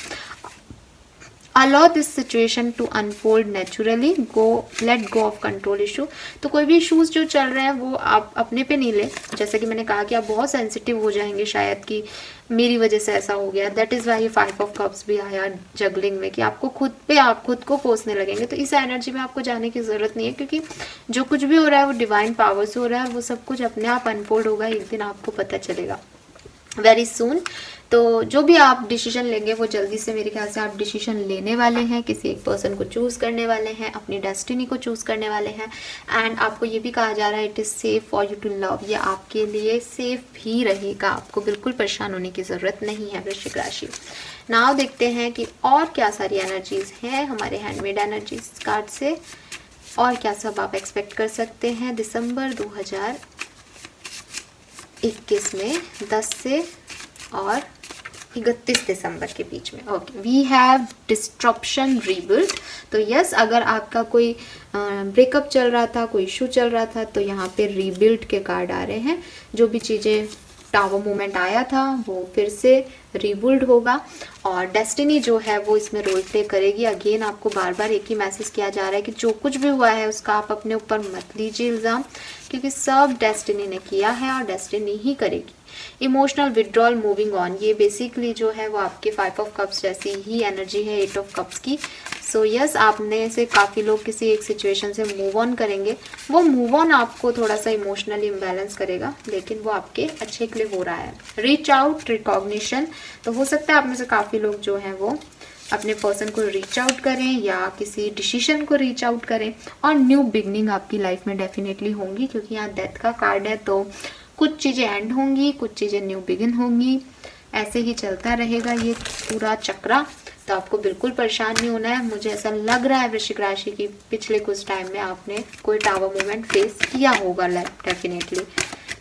Allow this situation to unfold naturally, let go of control issue. तो कोई भी इशूज़ जो चल रहे हैं वो आप अपने पे नहीं ले। जैसे कि मैंने कहा कि आप बहुत सेंसिटिव हो जाएंगे शायद कि मेरी वजह से ऐसा हो गया, that is why 5 of cups भी आया जगलिंग में, कि आपको खुद पे आप खुद को कोसने लगेंगे। तो इस एनर्जी में आपको जाने की ज़रूरत नहीं है, क्योंकि जो कुछ भी हो रहा है वो डिवाइन पावर से हो रहा है, वो सब कुछ अपने आप अनफोल्ड होगा, एक दिन आपको पता चलेगा वेरी सून। तो जो भी आप डिसीजन लेंगे वो जल्दी से, मेरे ख्याल से आप डिसीजन लेने वाले हैं, किसी एक पर्सन को चूज़ करने वाले हैं, अपनी डेस्टिनी को चूज़ करने वाले हैं। एंड आपको ये भी कहा जा रहा है it is safe for you to love, ये आपके लिए सेफ ही रहेगा, आपको बिल्कुल परेशान होने की ज़रूरत नहीं है वृश्चिक राशि। नाउ देखते हैं कि और क्या सारी एनर्जीज़ हैं हमारे हैंडमेड एनर्जीज कार्ड से, और क्या सब आप एक्सपेक्ट कर सकते हैं दिसंबर 2021 में 10 से और 31 दिसंबर के बीच में। Okay, we have disruption rebuild. तो यस, अगर आपका कोई ब्रेकअप चल रहा था, कोई इशू चल रहा था, तो यहाँ पे रीबिल्ड के कार्ड आ रहे हैं। जो भी चीज़ें टावर मूवमेंट आया था वो फिर से रीबिल्ड होगा, और डेस्टिनी जो है वो इसमें रोल प्ले करेगी। अगेन आपको बार बार एक ही मैसेज किया जा रहा है कि जो कुछ भी हुआ है उसका आप अपने ऊपर मत लीजिए इल्ज़ाम, क्योंकि सब डेस्टिनी ने किया है और डेस्टिनी ही करेगी। इमोशनल विड्रॉल, मूविंग ऑन, ये बेसिकली जो है वो आपके 5 ऑफ कप्स जैसी ही एनर्जी है 8 ऑफ कप्स की। सो यस, आप में से काफ़ी लोग किसी एक सिचुएशन से मूव ऑन करेंगे। वो मूव ऑन आपको थोड़ा सा इमोशनली इम्बैलेंस करेगा, लेकिन वो आपके अच्छे के लिए हो रहा है। रीच आउट, रिकॉग्निशन, तो हो सकता है आप में से काफ़ी लोग जो हैं वो अपने पर्सन को रीच आउट करें या किसी डिसीजन को रीच आउट करें, और न्यू बिगनिंग आपकी लाइफ में डेफिनेटली होंगी, क्योंकि यहाँ डेथ का कार्ड है। तो कुछ चीज़ें एंड होंगी, कुछ चीज़ें न्यू बिगिन होंगी, ऐसे ही चलता रहेगा ये पूरा चक्रा। तो आपको बिल्कुल परेशान नहीं होना है। मुझे ऐसा लग रहा है वृश्चिक राशि की पिछले कुछ टाइम में आपने कोई टावर मूवमेंट फेस किया होगा डेफिनेटली,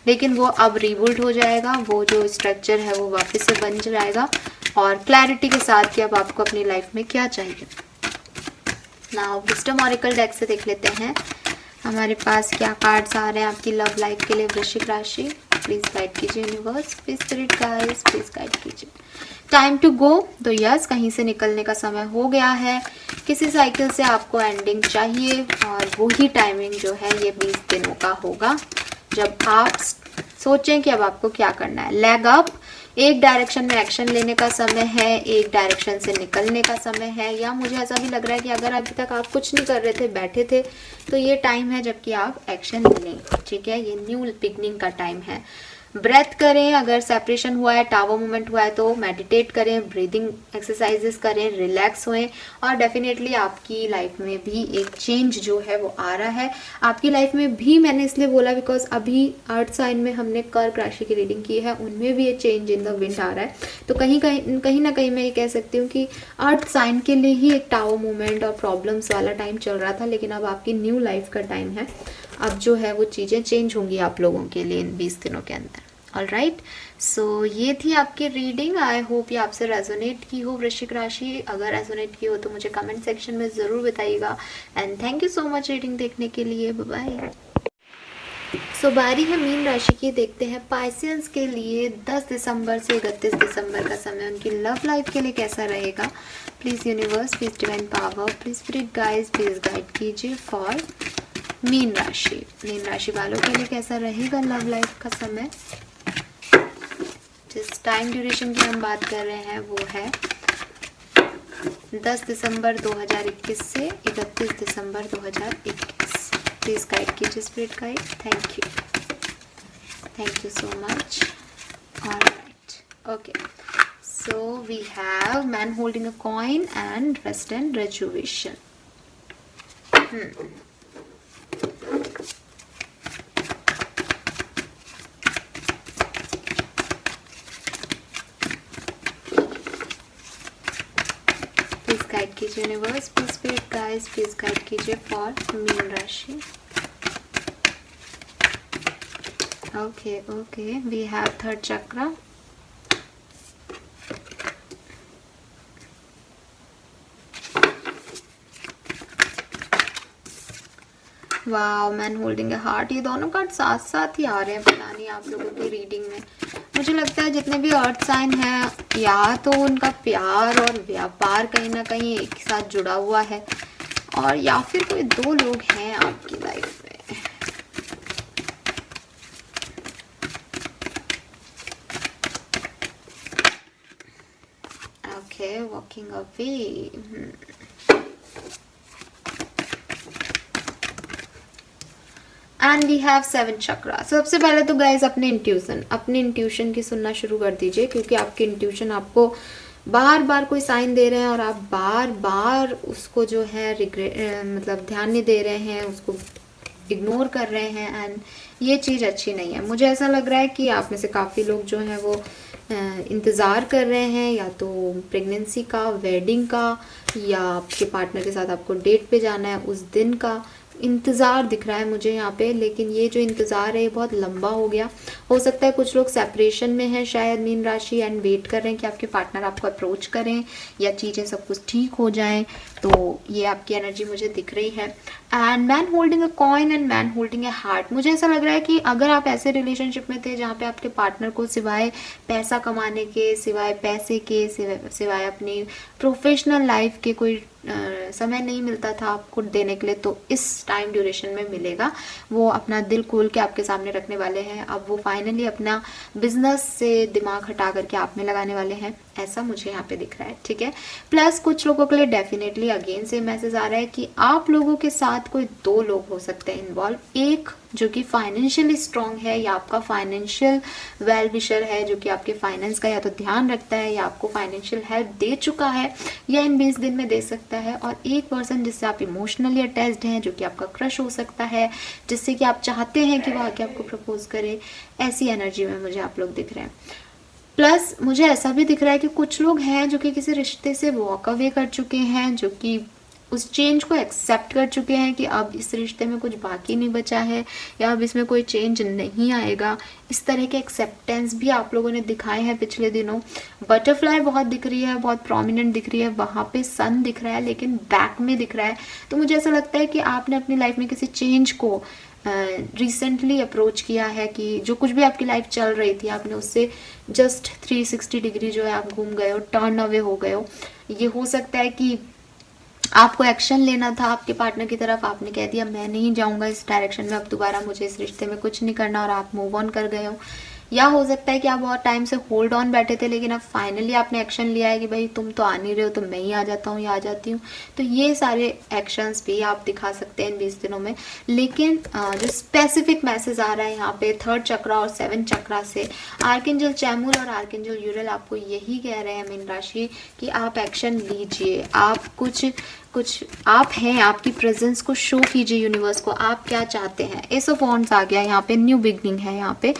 लेकिन वो अब रिबूट हो जाएगा, वो जो स्ट्रक्चर है वो वापस से बन जाएगा, और क्लैरिटी के साथ कि अब आपको अपनी लाइफ में क्या चाहिए। नाउ विजडम ऑरेकल डेक से देख लेते हैं हमारे पास क्या कार्ड्स आ रहे हैं आपकी लव लाइफ के लिए वृश्चिक राशि। प्लीज गाइड कीजिए universe, please spirit guides, please guide कीजिए। टाइम टू गो, तो यस, कहीं से निकलने का समय हो गया है, किसी साइकिल से आपको एंडिंग चाहिए, और वही टाइमिंग जो है ये 20 दिनों का होगा जब आप सोचें कि अब आपको क्या करना है। लेग अप, एक डायरेक्शन में एक्शन लेने का समय है, एक डायरेक्शन से निकलने का समय है, या मुझे ऐसा भी लग रहा है कि अगर अभी तक आप कुछ नहीं कर रहे थे, बैठे थे, तो ये टाइम है जबकि आप एक्शन लें। ठीक है, ये न्यू बिगनिंग का टाइम है। ब्रेथ करें, अगर सेपरेशन हुआ है, टावर मूवमेंट हुआ है, तो मेडिटेट करें, ब्रीदिंग एक्सरसाइजेस करें, रिलैक्स होएं, और डेफिनेटली आपकी लाइफ में भी एक चेंज जो है वो आ रहा है। आपकी लाइफ में भी मैंने इसलिए बोला बिकॉज अभी अर्थ साइन में हमने कर्क राशि की रीडिंग की है, उनमें भी ये चेंज इन द विंड आ रहा है। तो कहीं ना कहीं मैं ये कह सकती हूँ कि अर्थ साइन के लिए ही एक टावर मूवमेंट और प्रॉब्लम्स वाला टाइम चल रहा था, लेकिन अब आपकी न्यू लाइफ का टाइम है। अब जो है वो चीज़ें चेंज होंगी आप लोगों के लिए इन 20 दिनों के अंदर। ऑलराइट, सो ये थी आपकी रीडिंग। आई होप ये आपसे रेजोनेट की हो वृश्चिक राशि। अगर रेजोनेट की हो तो मुझे कमेंट सेक्शन में ज़रूर बताइएगा। And thank you so much reading देखने के लिए। Bye bye. सो बारी है मीन राशि की। देखते हैं पाइसियंस के लिए 10 दिसंबर से 31 दिसंबर का समय उनकी लव लाइफ के लिए कैसा रहेगा। Please universe, please divine power, please spirit guides, please guide कीजिए फॉर मीन राशि। मीन राशि वालों के लिए कैसा रहेगा लव लाइफ का समय। जिस टाइम ड्यूरेशन की हम बात कर रहे हैं वो है 10 दिसंबर 2021 से 31 दिसंबर 2021। प्लीज़ गाइड कीजिए spirit guide. Thank you so much. Alright, okay, so we have man holding a coin and rest and rejuvenation. कीजिए universe, please spirit guides please guide कीजिए फॉर मीन राशि। Okay okay, we have third chakra. Wow, man holding a heart. ये दोनों card साथ साथ ही आ रहे हैं, पता नहीं आप लोगों की रीडिंग में। मुझे लगता है जितने भी अर्थ साइन हैं, या तो उनका प्यार और व्यापार कहीं ना कहीं एक साथ जुड़ा हुआ है, और या फिर कोई दो लोग हैं आपकी लाइफ में। Okay, walking away. And we have 7 chakra. सबसे पहले तो गाइज अपने इंट्यूशन की सुनना शुरू कर दीजिए, क्योंकि आपके इंट्यूशन आपको बार बार कोई साइन दे रहे हैं और आप बार बार उसको जो है मतलब ध्यान नहीं दे रहे हैं, उसको इग्नोर कर रहे हैं। एंड ये चीज़ अच्छी नहीं है। मुझे ऐसा लग रहा है कि आप में से काफ़ी लोग जो हैं वो इंतज़ार कर रहे हैं, या तो प्रेगनेंसी का, वेडिंग का, या आपके पार्टनर के साथ आपको डेट पे जाना है उस दिन का इंतज़ार दिख रहा है मुझे यहाँ पे। लेकिन ये जो इंतज़ार है ये बहुत लंबा हो गया। हो सकता है कुछ लोग सेपरेशन में हैं शायद मीन राशि, एंड वेट कर रहे हैं कि आपके पार्टनर आपको अप्रोच करें या चीज़ें सब कुछ ठीक हो जाएं। तो ये आपकी एनर्जी मुझे दिख रही है। And man holding a coin and man holding a heart. मुझे ऐसा लग रहा है कि अगर आप ऐसे रिलेशनशिप में थे जहाँ पे आपके पार्टनर को सिवाय पैसा कमाने के, सिवाय पैसे के, सिवाय अपनी प्रोफेशनल लाइफ के कोई समय नहीं मिलता था आपको देने के लिए, तो इस टाइम ड्यूरेशन में मिलेगा। वो अपना दिल खोल के आपके सामने रखने वाले हैं। अब वो फाइनली अपना बिजनेस से दिमाग हटा करके आप में लगाने वाले हैं, ऐसा मुझे यहाँ पे दिख रहा है। ठीक है, प्लस कुछ लोगों के लिए डेफिनेटली अगेन से मैसेज आ रहा है कि आप लोगों के साथ कोई दो लोग हो सकते हैं इन्वॉल्व। एक जो कि फाइनेंशियली स्ट्रांग है, या आपका फाइनेंशियल वेल विशर है, जो कि आपके फाइनेंस का या तो ध्यान रखता है, या आपको फाइनेंशियल हेल्प दे चुका है, या इन 20 दिन में दे सकता है। और एक पर्सन जिससे आप इमोशनली अटैच्ड हैं, जो कि आपका क्रश हो सकता है, जिससे कि आप चाहते हैं कि वो आके आपको प्रपोज करे। ऐसी एनर्जी में मुझे आप लोग दिख रहे हैं। प्लस मुझे ऐसा भी दिख रहा है कि कुछ लोग हैं जो कि किसी रिश्ते से वॉक अवे कर चुके हैं, जो कि उस चेंज को एक्सेप्ट कर चुके हैं कि अब इस रिश्ते में कुछ बाकी नहीं बचा है, या अब इसमें कोई चेंज नहीं आएगा। इस तरह के एक्सेप्टेंस भी आप लोगों ने दिखाए हैं पिछले दिनों। बटरफ्लाई बहुत दिख रही है, बहुत प्रोमिनेंट दिख रही है, वहाँ पे सन दिख रहा है, लेकिन बैक में दिख रहा है। तो मुझे ऐसा लगता है कि आपने अपनी लाइफ में किसी चेंज को रिसेंटली अप्रोच किया है, कि जो कुछ भी आपकी लाइफ चल रही थी आपने उससे जस्ट 360 डिग्री जो है आप घूम गए हो, टर्न अवे हो गए हो। ये हो सकता है कि आपको एक्शन लेना था आपके पार्टनर की तरफ, आपने कह दिया मैं नहीं जाऊंगा इस डायरेक्शन में, अब दोबारा मुझे इस रिश्ते में कुछ नहीं करना, और आप मूव ऑन कर गए हो। या हो सकता है कि आप बहुत टाइम से होल्ड ऑन बैठे थे, लेकिन अब फाइनली आपने एक्शन लिया है कि भाई तुम तो आ नहीं रहे हो तो मैं ही आ जाता हूँ या आ जाती हूँ। तो ये सारे एक्शंस भी आप दिखा सकते हैं इन 20 दिनों में। लेकिन जो स्पेसिफिक मैसेज आ रहा है यहाँ पे 3rd चक्रा और 7 चक्रा से, आर्कएंजल चैमुल और आर्कएंजल यूरल आपको यही कह रहे हैं मीन राशि कि आप एक्शन लीजिए। आप कुछ आप हैं, आपकी प्रेजेंस को शो कीजिए यूनिवर्स को, आप क्या चाहते हैं। एस ऑफ वॉन्ड्स आ गया यहाँ पे, न्यू बिगनिंग है यहाँ पे।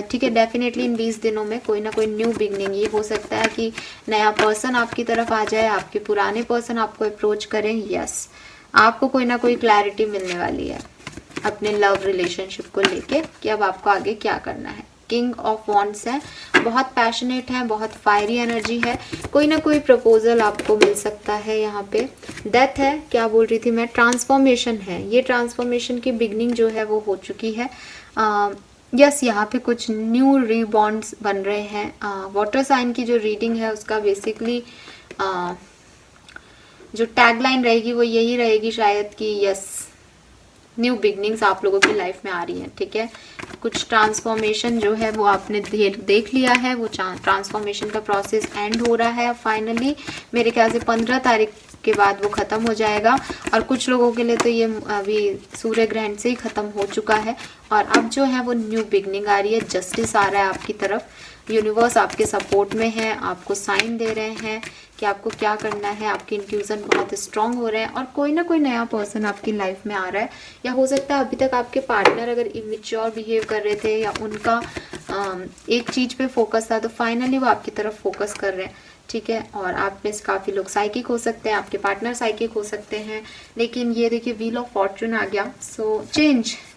ठीक है, डेफिनेटली इन 20 दिनों में कोई ना कोई न्यू बिगनिंग। ये हो सकता है कि नया पर्सन आपकी तरफ आ जाए, आपके पुराने पर्सन आपको अप्रोच करें। यस, आपको कोई ना कोई क्लैरिटी मिलने वाली है अपने लव रिलेशनशिप को लेके कि अब आपको आगे क्या करना है। किंग ऑफ वॉन्ड्स है, बहुत पैशनेट है, बहुत फायरी एनर्जी है। कोई ना कोई प्रपोजल आपको मिल सकता है यहाँ पे। डेथ है, क्या बोल रही थी मैं, ट्रांसफॉर्मेशन है। ये ट्रांसफॉर्मेशन की बिगनिंग जो है वो हो चुकी है। यस, यहाँ पे कुछ न्यू रीबॉन्ड्स बन रहे हैं। वाटर साइन की जो रीडिंग है उसका बेसिकली जो टैगलाइन रहेगी वो यही रहेगी शायद कि यस, न्यू बिगनिंग्स आप लोगों की लाइफ में आ रही हैं। ठीक है, कुछ ट्रांसफॉर्मेशन जो है वो आपने देख लिया है, वो ट्रांसफॉर्मेशन का प्रोसेस एंड हो रहा है फाइनली। मेरे ख्याल से 15 तारीख के बाद वो ख़त्म हो जाएगा, और कुछ लोगों के लिए तो ये अभी सूर्य ग्रहण से ही ख़त्म हो चुका है। और अब जो है वो न्यू बिगनिंग आ रही है, जस्टिस आ रहा है आपकी तरफ। यूनिवर्स आपके सपोर्ट में है, आपको साइन दे रहे हैं कि आपको क्या करना है। आपके इंट्यूजन बहुत स्ट्रांग हो रहे हैं, और कोई ना कोई नया पर्सन आपकी लाइफ में आ रहा है। या हो सकता है अभी तक आपके पार्टनर अगर इमेच्योर बिहेव कर रहे थे, या उनका एक चीज़ पे फोकस था, तो फाइनली वो आपकी तरफ फोकस कर रहे हैं। ठीक है। और आप में से काफ़ी लोग साइकिक हो सकते हैं, आपके पार्टनर साइकिक हो सकते हैं। लेकिन ये देखिए व्हील ऑफ फॉर्चून आ गया, सो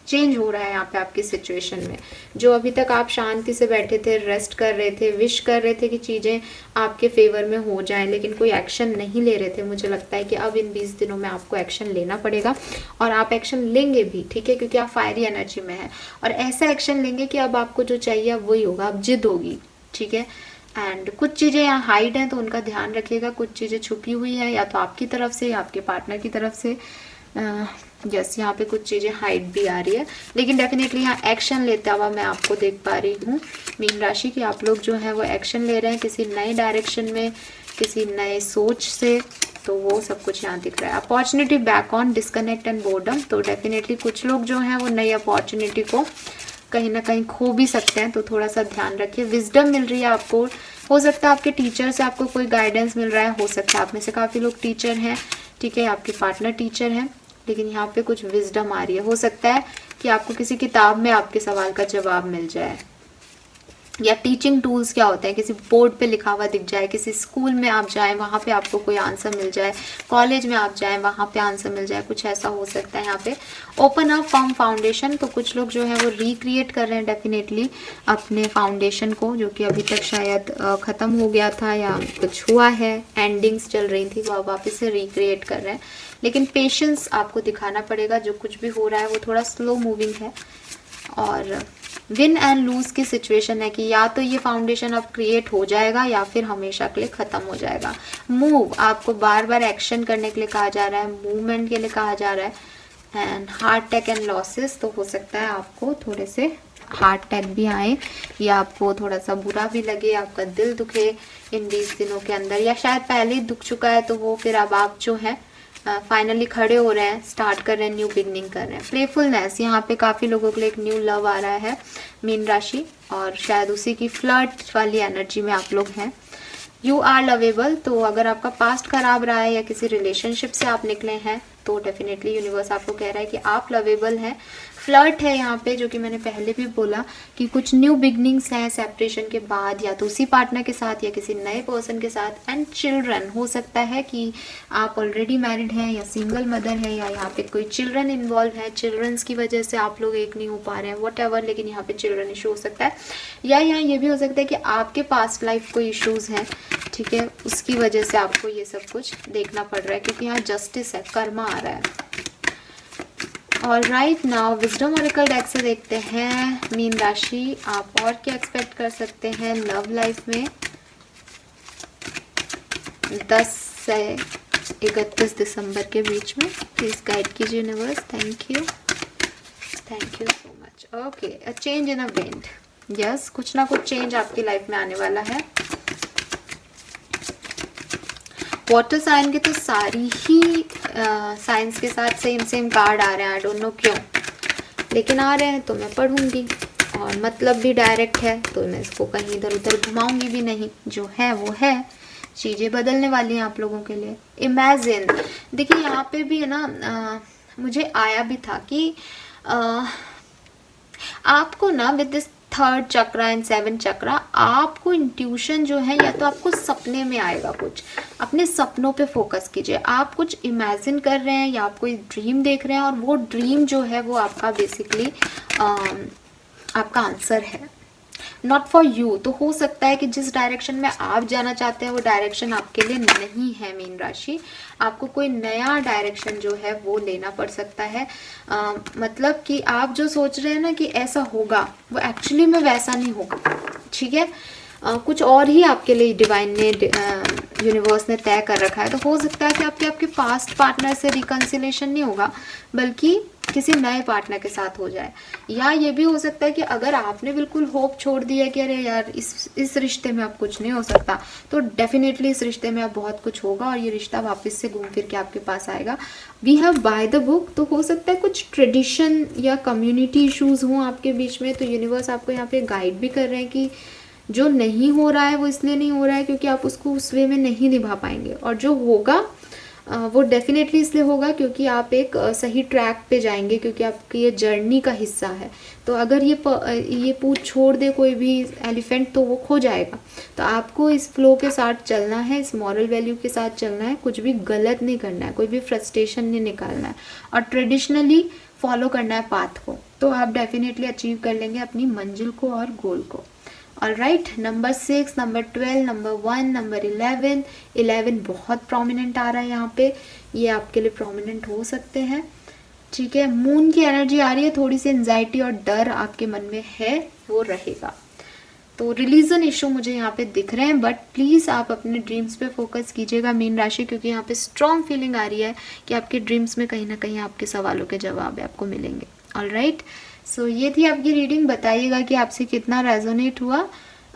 चेंज हो रहा है यहाँ पे आपकी सिचुएशन में। जो अभी तक आप शांति से बैठे थे, रेस्ट कर रहे थे, विश कर रहे थे कि चीज़ें आपके फेवर में हो जाएं, लेकिन कोई एक्शन नहीं ले रहे थे, मुझे लगता है कि अब इन 20 दिनों में आपको एक्शन लेना पड़ेगा और आप एक्शन लेंगे भी, ठीक है, क्योंकि आप फायरी एनर्जी में हैं। और ऐसा एक्शन लेंगे कि अब आपको जो चाहिए अब वही होगा, अब जिद होगी, ठीक है। एंड कुछ चीज़ें यहाँ हाइड हैं तो उनका ध्यान रखिएगा, कुछ चीज़ें छुपी हुई है या तो आपकी तरफ से या आपके पार्टनर की तरफ से। यस, यहाँ पे कुछ चीज़ें हाइड भी आ रही है, लेकिन डेफिनेटली यहाँ एक्शन लेता हुआ मैं आपको देख पा रही हूँ मीन राशि कि आप लोग जो है वो एक्शन ले रहे हैं किसी नए डायरेक्शन में, किसी नए सोच से, तो वो सब कुछ यहाँ दिख रहा है। Opportunity back on disconnect and boredom, तो डेफिनेटली कुछ लोग जो हैं वो नई अपॉर्चुनिटी को कहीं ना कहीं खो भी सकते हैं, तो थोड़ा सा ध्यान रखिए। विजडम मिल रही है आपको, हो सकता है आपके टीचर से आपको कोई गाइडेंस मिल रहा है, हो सकता है आप में से काफ़ी लोग टीचर हैं, ठीक है, आपके पार्टनर टीचर हैं, लेकिन यहाँ पे कुछ विजडम आ रही है। हो सकता है कि आपको किसी किताब में आपके सवाल का जवाब मिल जाए, या टीचिंग टूल्स क्या होते हैं किसी बोर्ड पे लिखा हुआ दिख जाए, किसी स्कूल में आप जाएं वहाँ पे आपको कोई आंसर मिल जाए, कॉलेज में आप जाएं वहाँ पे आंसर मिल जाए, कुछ ऐसा हो सकता है यहाँ पे। ओपन अप फर्म फाउंडेशन, तो कुछ लोग जो है वो रिक्रिएट कर रहे हैं डेफिनेटली अपने फाउंडेशन को, जो कि अभी तक शायद ख़त्म हो गया था या कुछ हुआ है, एंडिंग्स चल रही थी, वो अब वापस से रिक्रिएट कर रहे हैं। लेकिन पेशेंस आपको दिखाना पड़ेगा, जो कुछ भी हो रहा है वो थोड़ा स्लो मूविंग है। और विन एंड लूज की सिचुएशन है कि या तो ये फाउंडेशन अब क्रिएट हो जाएगा या फिर हमेशा के लिए ख़त्म हो जाएगा। मूव, आपको बार बार एक्शन करने के लिए कहा जा रहा है, मूवमेंट के लिए कहा जा रहा है। And heart attack and losses, तो हो सकता है आपको थोड़े से हार्ट अटैक भी आए या आपको थोड़ा सा बुरा भी लगे, आपका दिल दुखे इन 20 दिनों के अंदर, या शायद पहले ही दुख चुका है तो वो फिर अब आप जो है फाइनली खड़े हो रहे हैं, स्टार्ट कर रहे हैं, न्यू बिगनिंग कर रहे हैं। प्लेफुलनेस, यहाँ पे काफ़ी लोगों के लिए एक न्यू लव आ रहा है मीन राशि, और शायद उसी की फ्लर्ट वाली एनर्जी में आप लोग हैं। यू आर लवेबल, तो अगर आपका पास्ट खराब रहा है या किसी रिलेशनशिप से आप निकले हैं तो डेफिनेटली यूनिवर्स आपको कह रहा है कि आप लवेबल हैं। फ्लर्ट है यहाँ पे, जो कि मैंने पहले भी बोला कि कुछ न्यू बिगनिंग्स हैं सेपरेशन के बाद, या तो उसी पार्टनर के साथ या किसी नए पर्सन के साथ। एंड चिल्ड्रन, हो सकता है कि आप ऑलरेडी मैरिड हैं या सिंगल मदर है, या यहाँ पे कोई चिल्ड्रन इन्वॉल्व है, चिल्ड्रंस की वजह से आप लोग एक नहीं हो पा रहे हैं, वट एवर, लेकिन यहाँ पे चिल्ड्रन इशू हो सकता है। या यहाँ ये भी हो सकता है कि आपके पास्ट लाइफ कोई इशूज़ हैं, ठीक है, उसकी वजह से आपको ये सब कुछ देखना पड़ रहा है, क्योंकि यहाँ जस्टिस है, कर्मा आ रहा है। और right now wisdom oracle deck से देखते हैं मीन राशि आप और क्या एक्सपेक्ट कर सकते हैं लव लाइफ में 10 से 31 दिसंबर के बीच में। प्लीज गाइड कीजिए universe, thank you so much. Okay, a change in a wind, yes, कुछ ना कुछ चेंज आपकी लाइफ में आने वाला है। वाटर साइन के तो सारी ही साइंस के साथ सेम कार्ड आ रहे हैं, आई डोंट नो क्यों, लेकिन आ रहे हैं तो मैं पढ़ूंगी, और मतलब भी डायरेक्ट है तो मैं इसको कहीं इधर उधर घुमाऊंगी भी नहीं, जो है वो है, चीज़ें बदलने वाली हैं आप लोगों के लिए। इमेजिन, देखिए यहाँ पे भी है ना, मुझे आया भी था कि आपको ना with this 3rd chakra and 7th चक्रा, आपको इंट्यूशन जो है या तो आपको सपने में आएगा, कुछ अपने सपनों पे फोकस कीजिए। आप कुछ इमेजिन कर रहे हैं या आप कोई ड्रीम देख रहे हैं, और वो ड्रीम जो है वो आपका बेसिकली आपका आंसर है, नॉट फॉर यू। तो हो सकता है कि जिस डायरेक्शन में आप जाना चाहते हैं वो डायरेक्शन आपके लिए नहीं है मीन राशि, आपको कोई नया डायरेक्शन जो है वो लेना पड़ सकता है। मतलब कि आप जो सोच रहे हैं ना कि ऐसा होगा, वो एक्चुअली में वैसा नहीं होगा, ठीक है, कुछ और ही आपके लिए डिवाइन ने यूनिवर्स ने तय कर रखा है। तो हो सकता है कि आपके पास्ट पार्टनर से रिकन्सिलेशन नहीं होगा, बल्कि किसी नए पार्टनर के साथ हो जाए। या ये भी हो सकता है कि अगर आपने बिल्कुल होप छोड़ दिया कि अरे यार इस रिश्ते में अब कुछ नहीं हो सकता, तो डेफिनेटली इस रिश्ते में अब बहुत कुछ होगा और ये रिश्ता वापस से घूम फिर के आपके पास आएगा। We have by the book, तो हो सकता है कुछ ट्रेडिशन या कम्युनिटी इशूज़ हों आपके बीच में, तो यूनिवर्स आपको यहाँ पे गाइड भी कर रहे हैं कि जो नहीं हो रहा है वो इसलिए नहीं हो रहा है क्योंकि आप उसको उस वे में नहीं निभा पाएंगे, और जो होगा वो डेफिनेटली इसलिए होगा क्योंकि आप एक सही ट्रैक पे जाएंगे, क्योंकि आपकी ये जर्नी का हिस्सा है। तो अगर ये पूछ छोड़ दे कोई भी एलिफेंट तो वो खो जाएगा। तो आपको इस फ्लो के साथ चलना है, इस मॉरल वैल्यू के साथ चलना है, कुछ भी गलत नहीं करना है, कोई भी फ्रस्ट्रेशन नहीं निकालना है और ट्रेडिशनली फॉलो करना है पाथ को। तो आप डेफिनेटली अचीव कर लेंगे अपनी मंजिल को और गोल को। Alright, number 6, number 12, number 1, number 11 बहुत प्रोमिनेंट आ रहा है यहाँ पे, ये आपके लिए प्रोमिनेंट हो सकते हैं। ठीक है, मून की एनर्जी आ रही है, थोड़ी सी एंजाइटी और डर आपके मन में है, वो रहेगा। तो रिलीजन इशू मुझे यहाँ पे दिख रहे हैं, बट प्लीज़ आप अपने ड्रीम्स पे फोकस कीजिएगा मीन राशि, क्योंकि यहाँ पे स्ट्रॉन्ग फीलिंग आ रही है कि आपके ड्रीम्स में कहीं ना कहीं आपके सवालों के जवाब आपको मिलेंगे। ऑलराइट, सो ये थी आपकी रीडिंग। बताइएगा कि आपसे कितना रेजोनेट हुआ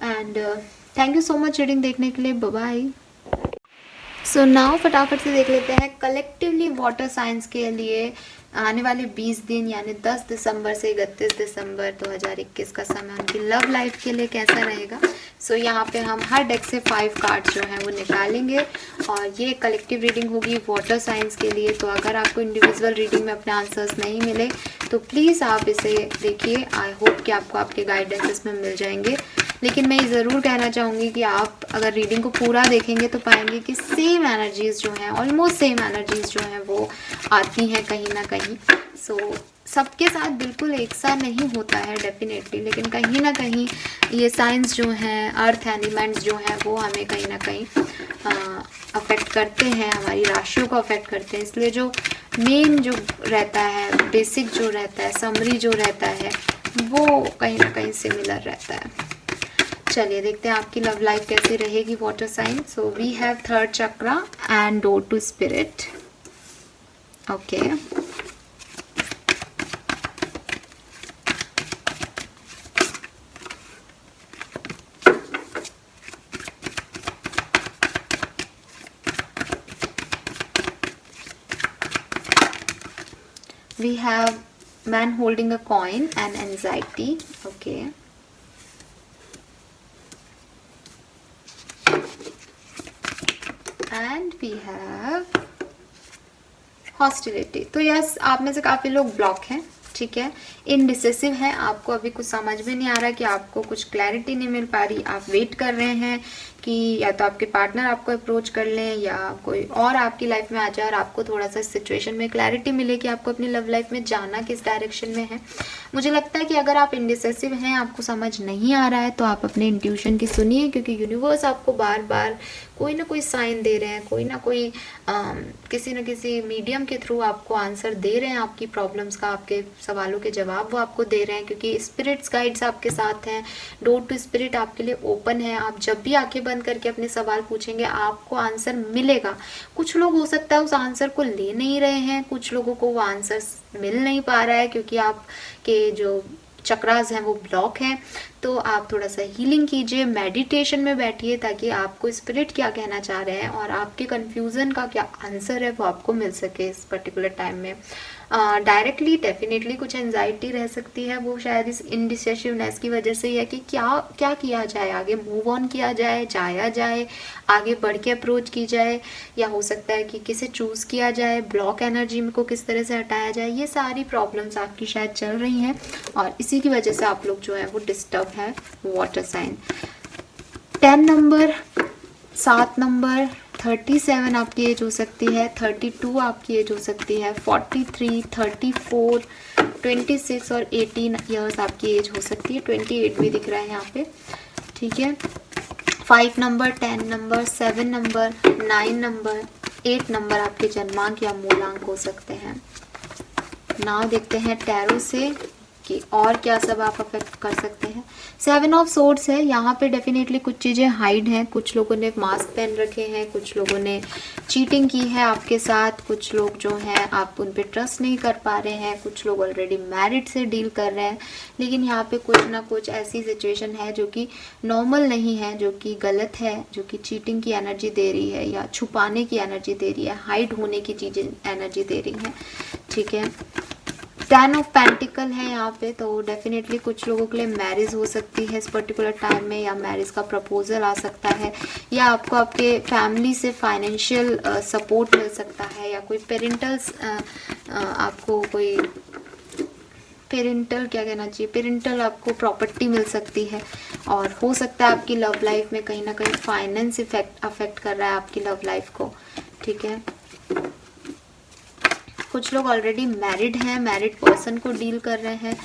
and thank you so much reading देखने के लिए। बाय। सो नाउ फटाफट से देख लेते हैं कलेक्टिवली वाटर साइंस के लिए आने वाले 20 दिन यानी 10 दिसंबर से 31 दिसंबर 2021 का समय उनकी लव लाइफ के लिए कैसा रहेगा। सो यहाँ पे हम हर डेक से 5 कार्ड्स जो हैं वो निकालेंगे और ये कलेक्टिव रीडिंग होगी वाटर साइंस के लिए। तो अगर आपको इंडिविजुअल रीडिंग में अपने आंसर्स नहीं मिले तो प्लीज़ आप इसे देखिए। आई होप कि आपको आपके गाइडेंस इसमें मिल जाएंगे। लेकिन मैं ये ज़रूर कहना चाहूँगी कि आप अगर रीडिंग को पूरा देखेंगे तो पाएंगे कि सेम एनर्जीज़ जो हैं, ऑलमोस्ट सेम एनर्जीज़ जो हैं वो आती हैं कहीं ना कहीं। सो सबके साथ बिल्कुल एक सा नहीं होता है डेफिनेटली, लेकिन कहीं ना कहीं ये साइंस जो हैं, अर्थ एलिमेंट्स जो हैं वो हमें कहीं ना कहीं अफेक्ट करते हैं, हमारी राशियों को अफेक्ट करते हैं। इसलिए जो मेन जो रहता है, बेसिक जो रहता है, समरी जो रहता है वो कहीं ना कहीं सिमिलर रहता है। चलिए देखते हैं आपकी लव लाइफ कैसी रहेगी water sign. So we have 3rd chakra and door to spirit. Okay, we have man holding a coin and anxiety. Okay, and we have hostility. तो यस, आप में से काफ़ी लोग ब्लॉक हैं, ठीक है, इनडिसिसिव है, आपको अभी कुछ समझ में नहीं आ रहा कि आपको कुछ क्लैरिटी नहीं मिल पा रही। आप वेट कर रहे हैं कि या तो आपके पार्टनर आपको अप्रोच कर लें या कोई और आपकी लाइफ में आ जाए और आपको थोड़ा सा सिचुएशन में क्लैरिटी मिले कि आपको अपनी लव लाइफ में जाना किस डायरेक्शन में है। मुझे लगता है कि अगर आप इनडिसिसिव हैं, आपको समझ नहीं आ रहा है, तो आप अपने इंट्यूशन की सुनिए, क्योंकि यूनिवर्स आपको बार बार कोई ना कोई साइन दे रहे हैं, कोई ना कोई किसी न किसी मीडियम के थ्रू आपको आंसर दे रहे हैं आपकी प्रॉब्लम्स का, आपके सवालों के जवाब वो आपको दे रहे हैं, क्योंकि स्पिरिट्स गाइड्स आपके साथ हैं। डोर टू स्पिरिट आपके लिए ओपन है। आप जब भी आंखें बंद करके अपने सवाल पूछेंगे आपको आंसर मिलेगा। कुछ लोग हो सकता है उस आंसर को ले नहीं रहे हैं, कुछ लोगों को वो आंसर मिल नहीं पा रहा है क्योंकि आपके जो चक्रास हैं वो ब्लॉक हैं। तो आप थोड़ा सा हीलिंग कीजिए, मेडिटेशन में बैठिए, ताकि आपको स्पिरिट क्या कहना चाह रहे हैं और आपके कंफ्यूजन का क्या आंसर है वो आपको मिल सके इस पर्टिकुलर टाइम में। डायरेक्टली डेफिनेटली कुछ एंजाइटी रह सकती है, वो शायद इस इनडिसिसिवनेस की वजह से ही है कि क्या किया जाए, आगे मूव ऑन किया जाए, जाया जाए, आगे बढ़ के अप्रोच की जाए, या हो सकता है कि किसे चूज़ किया जाए, ब्लॉक एनर्जी को किस तरह से हटाया जाए। ये सारी प्रॉब्लम्स आपकी शायद चल रही हैं और इसी की वजह से आप लोग जो है वो डिस्टर्ब है वाटर साइन। 10 नंबर, 7 नंबर, 37 आपकी एज हो सकती है, 32 आपकी एज हो सकती है, 43, 34, 26 और 18 ईयर्स आपकी एज हो सकती है। 28 भी दिख रहा है यहाँ पे, ठीक है। 5 number, 10 number, 7 number, 9 number, 8 number आपके जन्मांक या मूलांक हो सकते हैं। नाउ देखते हैं टैरो से कि और क्या सब आप अफेक्ट कर सकते हैं। 7 ऑफ सोर्ड्स है, यहाँ पे डेफिनेटली कुछ चीज़ें हाइड हैं। कुछ लोगों ने मास्क पहन रखे हैं, कुछ लोगों ने चीटिंग की है आपके साथ, कुछ लोग जो हैं आप उन पे ट्रस्ट नहीं कर पा रहे हैं, कुछ लोग ऑलरेडी मैरिड से डील कर रहे हैं। लेकिन यहाँ पे कुछ ना कुछ ऐसी सिचुएशन है जो कि नॉर्मल नहीं है, जो कि गलत है, जो कि चीटिंग की एनर्जी दे रही है या छुपाने की एनर्जी दे रही है, हाइड होने की चीज़ें एनर्जी दे रही हैं, ठीक है। 10 ऑफ पेंटिकल है यहाँ पे, तो डेफिनेटली कुछ लोगों के लिए मैरिज हो सकती है इस पर्टिकुलर टाइम में, या मैरिज का प्रपोजल आ सकता है, या आपको आपके फैमिली से फाइनेंशियल सपोर्ट मिल सकता है, या कोई पेरेंटल्स आपको कोई पेरेंटल क्या कहना चाहिए, पेरेंटल आपको प्रॉपर्टी मिल सकती है, और हो सकता है आपकी लव लाइफ में कहीं ना कहीं फाइनेंस इफेक्ट अफेक्ट कर रहा है आपकी लव लाइफ को, ठीक है। कुछ लोग ऑलरेडी मैरिड हैं, मैरिड पर्सन को डील कर रहे हैं,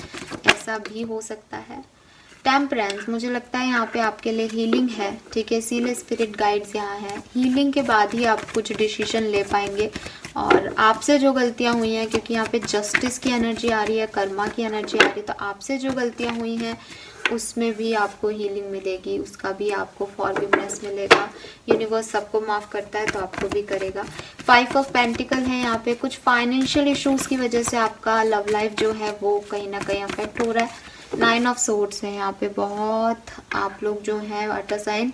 ऐसा भी हो सकता है। टेम्परेंस, मुझे लगता है यहाँ पे आपके लिए हीलिंग है, ठीक है, इसीलिए स्पिरिट गाइड्स यहाँ है। हीलिंग के बाद ही आप कुछ डिसीजन ले पाएंगे, और आपसे जो गलतियाँ हुई हैं, क्योंकि यहाँ पे जस्टिस की एनर्जी आ रही है, कर्मा की एनर्जी आ रही है, तो आपसे जो गलतियाँ हुई हैं उसमें भी आपको हीलिंग मिलेगी, उसका भी आपको फॉरगिवनेस मिलेगा। यूनिवर्स सबको माफ़ करता है तो आपको भी करेगा। 5 ऑफ पेंटिकल है यहाँ पे, कुछ फाइनेंशियल इश्यूज़ की वजह से आपका लव लाइफ जो है वो कहीं ना कहीं अफेक्ट हो रहा है। 9 ऑफ सोर्ड्स है यहाँ पे, बहुत आप लोग जो है वाटर साइन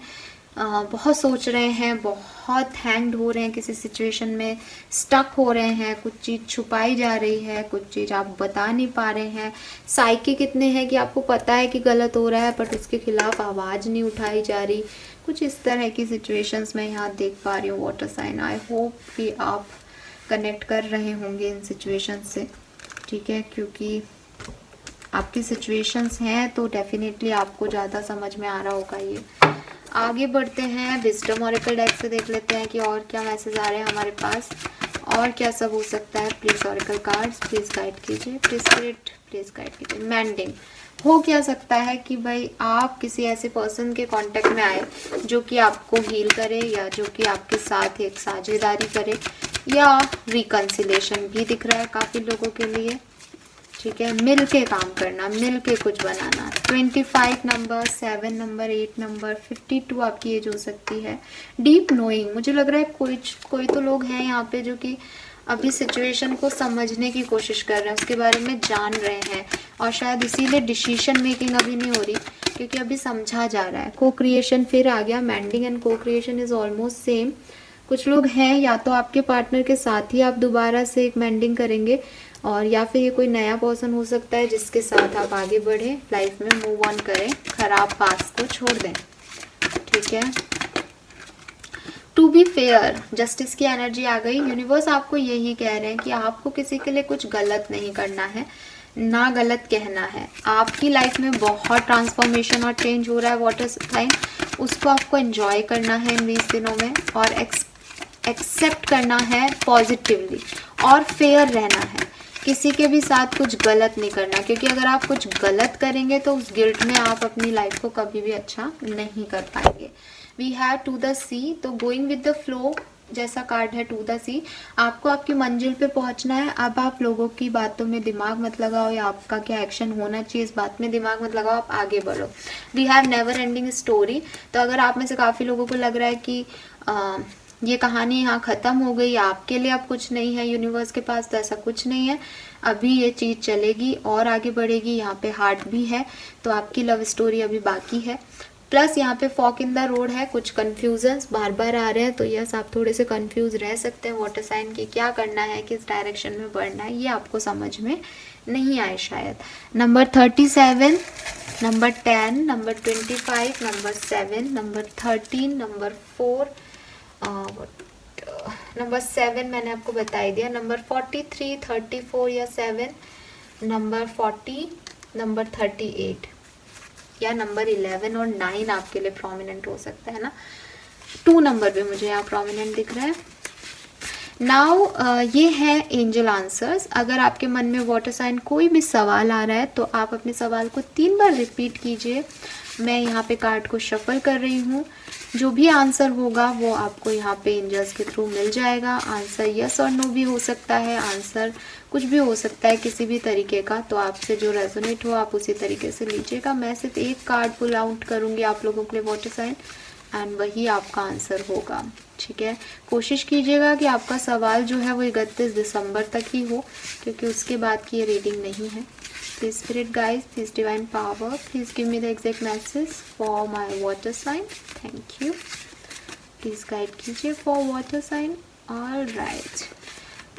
बहुत सोच रहे हैं, बहुत हैंग्ड हो रहे हैं, किसी सिचुएशन में स्टक हो रहे हैं, कुछ चीज़ छुपाई जा रही है, कुछ चीज़ आप बता नहीं पा रहे हैं। साइकिक कितने हैं कि आपको पता है कि गलत हो रहा है बट उसके खिलाफ आवाज़ नहीं उठाई जा रही, कुछ इस तरह की सिचुएशंस में यहाँ देख पा रही हूँ वाटर साइन। आई होप कि आप कनेक्ट कर रहे होंगे इन सिचुएशंस से, ठीक है, क्योंकि आपकी सिचुएशंस हैं तो डेफिनेटली आपको ज़्यादा समझ में आ रहा होगा ये। आगे बढ़ते हैं, विजडम ऑरेकल डेक से देख लेते हैं कि और क्या मैसेज आ रहे हैं हमारे पास, और क्या सब हो सकता है। Please oracle cards please guide कीजिए, प्लीज स्पिरिट प्लीज़ गाइड कीजिए। मैंडिंग हो क्या सकता है कि भाई आप किसी ऐसे पर्सन के कांटेक्ट में आए जो कि आपको हील करे, या जो कि आपके साथ एक साझेदारी करे, या रिकन्सिलेशन भी दिख रहा है काफ़ी लोगों के लिए, ठीक है। मिल के काम करना, मिल के कुछ बनाना। 25 नंबर, 7 नंबर, 8 नंबर, 52 आपकी एज हो सकती है। डीप नोइंग, मुझे लग रहा है कोई तो लोग हैं यहाँ पे जो कि अभी सिचुएशन को समझने की कोशिश कर रहे हैं, उसके बारे में जान रहे हैं, और शायद इसीलिए डिसीजन मेकिंग अभी नहीं हो रही, क्योंकि अभी समझा जा रहा है। को क्रिएशन फिर आ गया, मैंडिंग एंड को क्रिएशन इज ऑलमोस्ट सेम। कुछ लोग हैं या तो आपके पार्टनर के साथ ही आप दोबारा से एक मैंडिंग करेंगे, और या फिर ये कोई नया पर्सन हो सकता है जिसके साथ आप आगे बढ़े, लाइफ में मूव ऑन करें, खराब पास्ट को छोड़ दें, ठीक है। टू बी फेयर, जस्टिस की एनर्जी आ गई। यूनिवर्स आपको यही कह रहे हैं कि आपको किसी के लिए कुछ गलत नहीं करना है, ना गलत कहना है। आपकी लाइफ में बहुत ट्रांसफॉर्मेशन और चेंज हो रहा है वाटर साइन, उसको आपको एंजॉय करना है इन 20 दिनों में, और एक्सेप्ट करना है पॉजिटिवली, और फेयर रहना है, किसी के भी साथ कुछ गलत नहीं करना, क्योंकि अगर आप कुछ गलत करेंगे तो उस गिल्ट में आप अपनी लाइफ को कभी भी अच्छा नहीं कर पाएंगे। वी हैव टू द सी, तो गोइंग विद द फ्लो जैसा कार्ड है टू द सी, आपको आपकी मंजिल पे पहुंचना है। अब आप लोगों की बातों में दिमाग मत लगाओ, या आपका क्या एक्शन होना चाहिए इस बात में दिमाग मत लगाओ, आप आगे बढ़ो। We have never ending story, तो अगर आप में से काफ़ी लोगों को लग रहा है कि ये कहानी यहाँ ख़त्म हो गई, आपके लिए अब कुछ नहीं है यूनिवर्स के पास, तो ऐसा कुछ नहीं है। अभी ये चीज़ चलेगी और आगे बढ़ेगी। यहाँ पे हार्ट भी है, तो आपकी लव स्टोरी अभी बाकी है। प्लस यहाँ पे फॉक इन द रोड है, कुछ कन्फ्यूजन्स बार बार आ रहे हैं, तो यस आप थोड़े से कंफ्यूज रह सकते हैं वाटर साइन की, क्या करना है, किस डायरेक्शन में बढ़ना है, ये आपको समझ में नहीं आए शायद। Number 37, number 10, number 25, number 7, number 13, number 4, number 7 मैंने आपको बता ही दिया, नंबर 43, 34 या 7, नंबर 40, नंबर 38 या नंबर 11 और 9 आपके लिए प्रोमिनेंट हो सकता है ना। 2 नंबर भी मुझे यहाँ प्रोमिनेंट दिख रहा है। नाउ ये है एंजल आंसर्स। अगर आपके मन में वाटर साइन कोई भी सवाल आ रहा है तो आप अपने सवाल को 3 बार रिपीट कीजिए। मैं यहाँ पे कार्ड को शफल कर रही हूँ, जो भी आंसर होगा वो आपको यहाँ पे एंजल्स के थ्रू मिल जाएगा। आंसर यस और नो भी हो सकता है, आंसर कुछ भी हो सकता है किसी भी तरीके का, तो आपसे जो रेजोनेट हो आप उसी तरीके से लीजिएगा। मैं सिर्फ एक कार्ड पुल आउट करूँगी आप लोगों के लिए वाटर साइन, एंड वही आपका आंसर होगा, ठीक है। कोशिश कीजिएगा कि आपका सवाल जो है वो 31 दिसंबर तक ही हो, क्योंकि उसके बाद की ये रीडिंग नहीं है। Please spirit guys, please divine power, please give me the exact message for my water sign. Thank you. Please guide कीजिए for water sign. All right,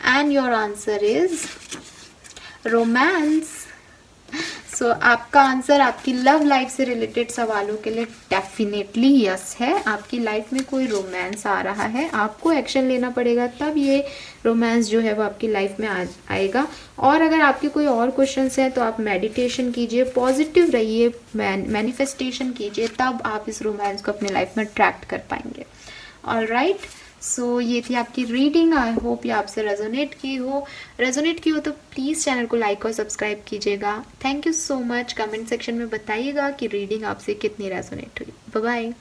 and your answer is romance. So आपका answer आपकी love life से related सवालों के लिए definitely yes है। आपकी life में कोई रोमांस आ रहा है, आपको एक्शन लेना पड़ेगा, तब ये रोमांस जो है वो आपकी लाइफ में आएगा। और अगर आपके कोई और क्वेश्चंस हैं तो आप मेडिटेशन कीजिए, पॉजिटिव रहिए, मैनिफेस्टेशन कीजिए, तब आप इस रोमांस को अपने लाइफ में अट्रैक्ट कर पाएंगे। ऑलराइट, सो ये थी आपकी रीडिंग। आई होप ये आपसे रेजोनेट की हो तो प्लीज़ चैनल को लाइक और सब्सक्राइब कीजिएगा। Thank you so much. Comment section में बताइएगा कि रीडिंग आपसे कितनी रेजोनेट हुई। Bye bye.